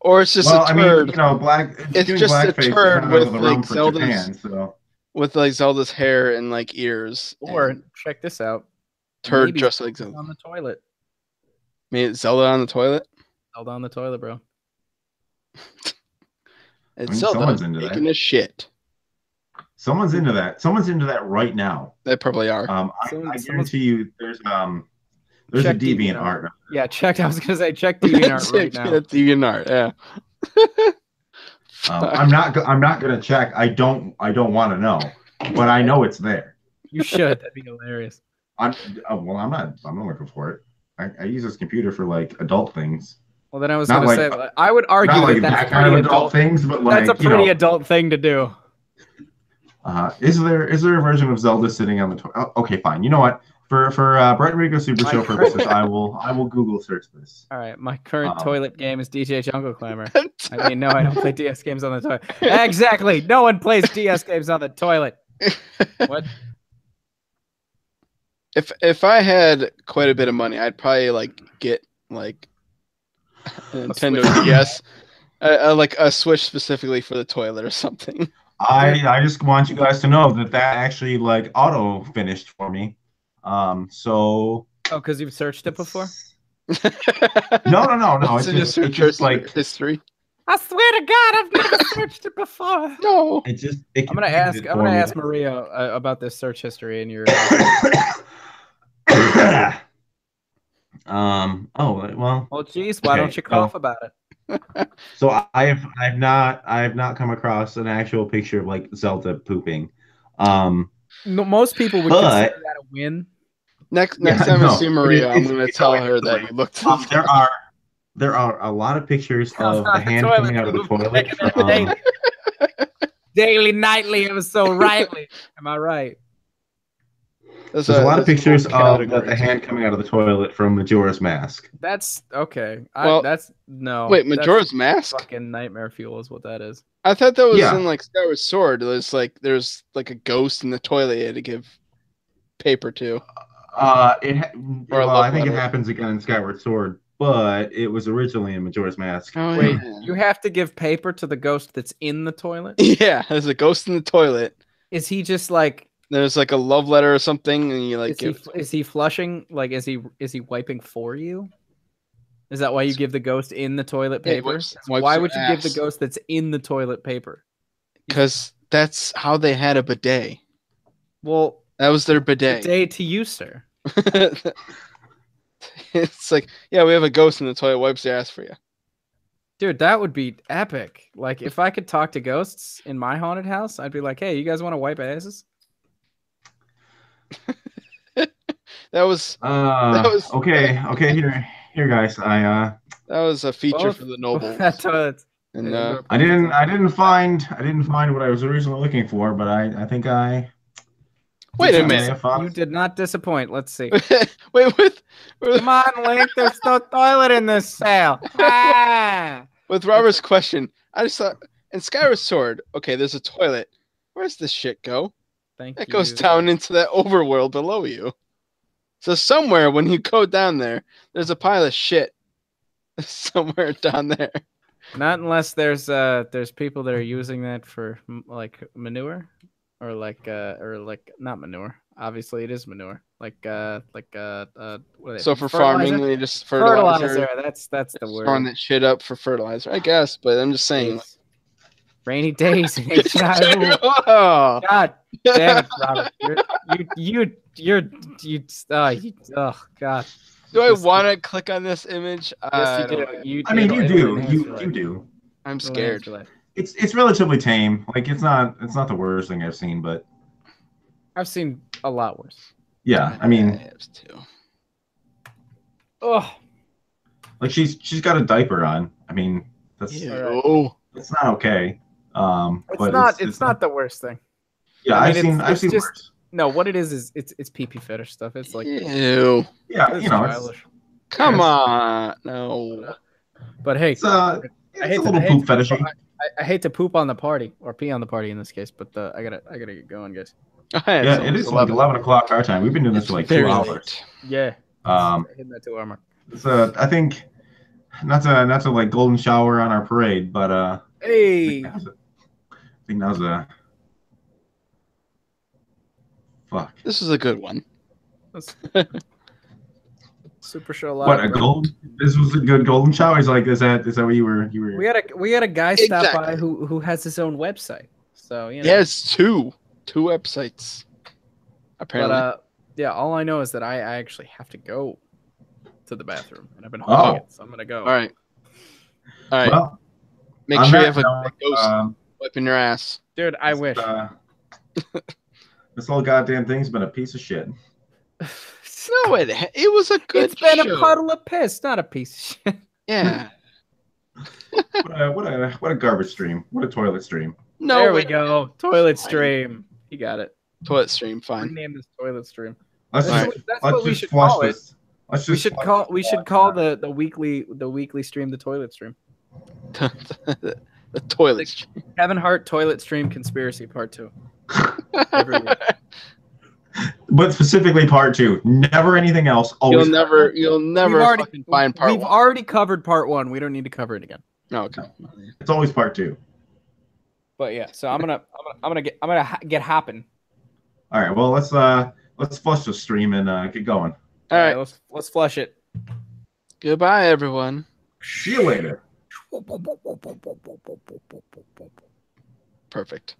Or it's just a turd. I mean, black. It's just a turd with Zelda's with Zelda's hair and ears. Or check this out. Turd just like Zelda on the toilet. Maybe Zelda on the toilet. Zelda on the toilet, bro. It's Zelda taking a shit. Someone's into that. Someone's into that right now. They probably are. I guarantee you, there's a DeviantArt. Yeah, check. I was gonna say check DeviantArt right now. DeviantArt, yeah. I'm not gonna check. I don't want to know, but I know it's there. You should. That'd be hilarious. I'm not looking for it. I use this computer for adult things. Well, then I was gonna say I would argue that's kind of adult things, but that's a pretty adult thing to do. Is there a version of Zelda sitting on the toilet? Oh, okay, fine. You know what? For Bright Rico Super Show purposes, I will Google search this. All right, my current toilet game is DJ Jungle Climber. I mean, no, I don't play DS games on the toilet. Exactly. No one plays DS games on the toilet. What? If I had quite a bit of money, I'd probably like get like a Nintendo DS, like a Switch specifically for the toilet or something. I just want you guys to know that actually like auto finished for me. So. Oh, because you've searched it before? No. It's just like history. I swear to God, I've never searched it before. No. I'm gonna ask Maria about this search history in your. Oh well. Well, geez, why don't you cough about it? So I've not come across an actual picture of like Zelda pooping. No, most people would consider that a win. Next time I see Maria, I'm going to tell her that you looked. There are a lot of pictures of the hand coming out of the toilet. Daily, nightly, it was so rightly. Am I right? There's a lot of pictures of the hand coming out of the toilet from Majora's Mask. That's okay. Wait, Majora's Mask? Fucking nightmare fuel is what that is. I thought that was in like Skyward Sword. There's like a ghost in the toilet you had to give paper to. I think it happens again in Skyward Sword, but it was originally in Majora's Mask. Oh, wait, you have to give paper to the ghost that's in the toilet? Yeah, there's a ghost in the toilet. Is he just like? There's like a love letter or something, and you like. Is he flushing? Like, is he wiping for you? Is that why you give the ghost in the toilet paper? Wipes why would you give the ghost that's in the toilet paper? Because that's how they had a bidet. Well, that was their bidet. Bidet to you, sir. It's like, yeah, we have a ghost in the toilet, wipes the ass for you. Dude, that would be epic. Like, if I could talk to ghosts in my haunted house, I'd be like, hey, you guys want to wipe asses? that was okay. Here, guys. That was a feature for the nobles. And I didn't find what I was originally looking for, but I think I. Wait a minute. You did not disappoint. Let's see. Wait, come on, Link. There's no toilet in this cell. With Robert's question, I just thought in Skyward Sword, okay, there's a toilet. Where's this shit go? It goes down into that overworld below you. So somewhere when you go down there, there's a pile of shit somewhere down there. Not unless there's people that are using that for like manure, or like not manure. Obviously, it is manure. What so for farming, they just fertilizer. That's the word. Throwing that shit up for fertilizer, I guess. But I'm just saying. Rainy days. Oh, God damn it, Robert! Oh God. Do I want to click on this image? Yes, you do. You do. I'm scared. It's relatively tame. Like it's not the worst thing I've seen, but I've seen a lot worse. Yeah, I mean, too. Oh, like she's got a diaper on. I mean, it's not okay. It's not the worst thing. Yeah, I've seen worse. No, what it is it's pee-pee fetish stuff. It's like ew. Yeah, you know. Come on, no. But hey, it's a little poop fetishy. I hate to poop on the party or pee on the party in this case, but I gotta get going, guys. Yeah, it is like 11 o'clock our time. We've been doing this for like 2 hours. Late. Yeah. Hitting that 2 hour mark. I think not to like golden shower on our parade, but hey. I think that was a fuck. This is a good one. Super show live. What, a gold? This was a good golden shower. He's like, is that what you were? We had a guy stop by who has his own website. So you know. Yeah, it's two websites. Apparently. But yeah, all I know is that I actually have to go to the bathroom, and I've been holding it, so I'm gonna go. All right. Well, make sure you have a ghost wiping your ass, dude. I wish. This whole goddamn thing's been a piece of shit. No, it was a good. It's been a puddle of piss, not a piece of shit. Yeah. What a garbage stream. What a toilet stream. No, there we go. Toilet stream. You got it. Toilet stream, fine. Rename this toilet stream. Let's That's just what we just should flush call it. this. Let's We just should flush call this. the weekly stream the toilet stream. The toilet stream. Kevin Hart toilet stream conspiracy part 2. Every week. But specifically part 2. Never anything else. Always. You'll never fucking find part 1. We've already covered part 1. We don't need to cover it again. No, okay. It's always part 2. But yeah, so I'm gonna get hopping. All right. Well, let's flush the stream and get going. All right. Let's flush it. Goodbye, everyone. See you later. Perfect.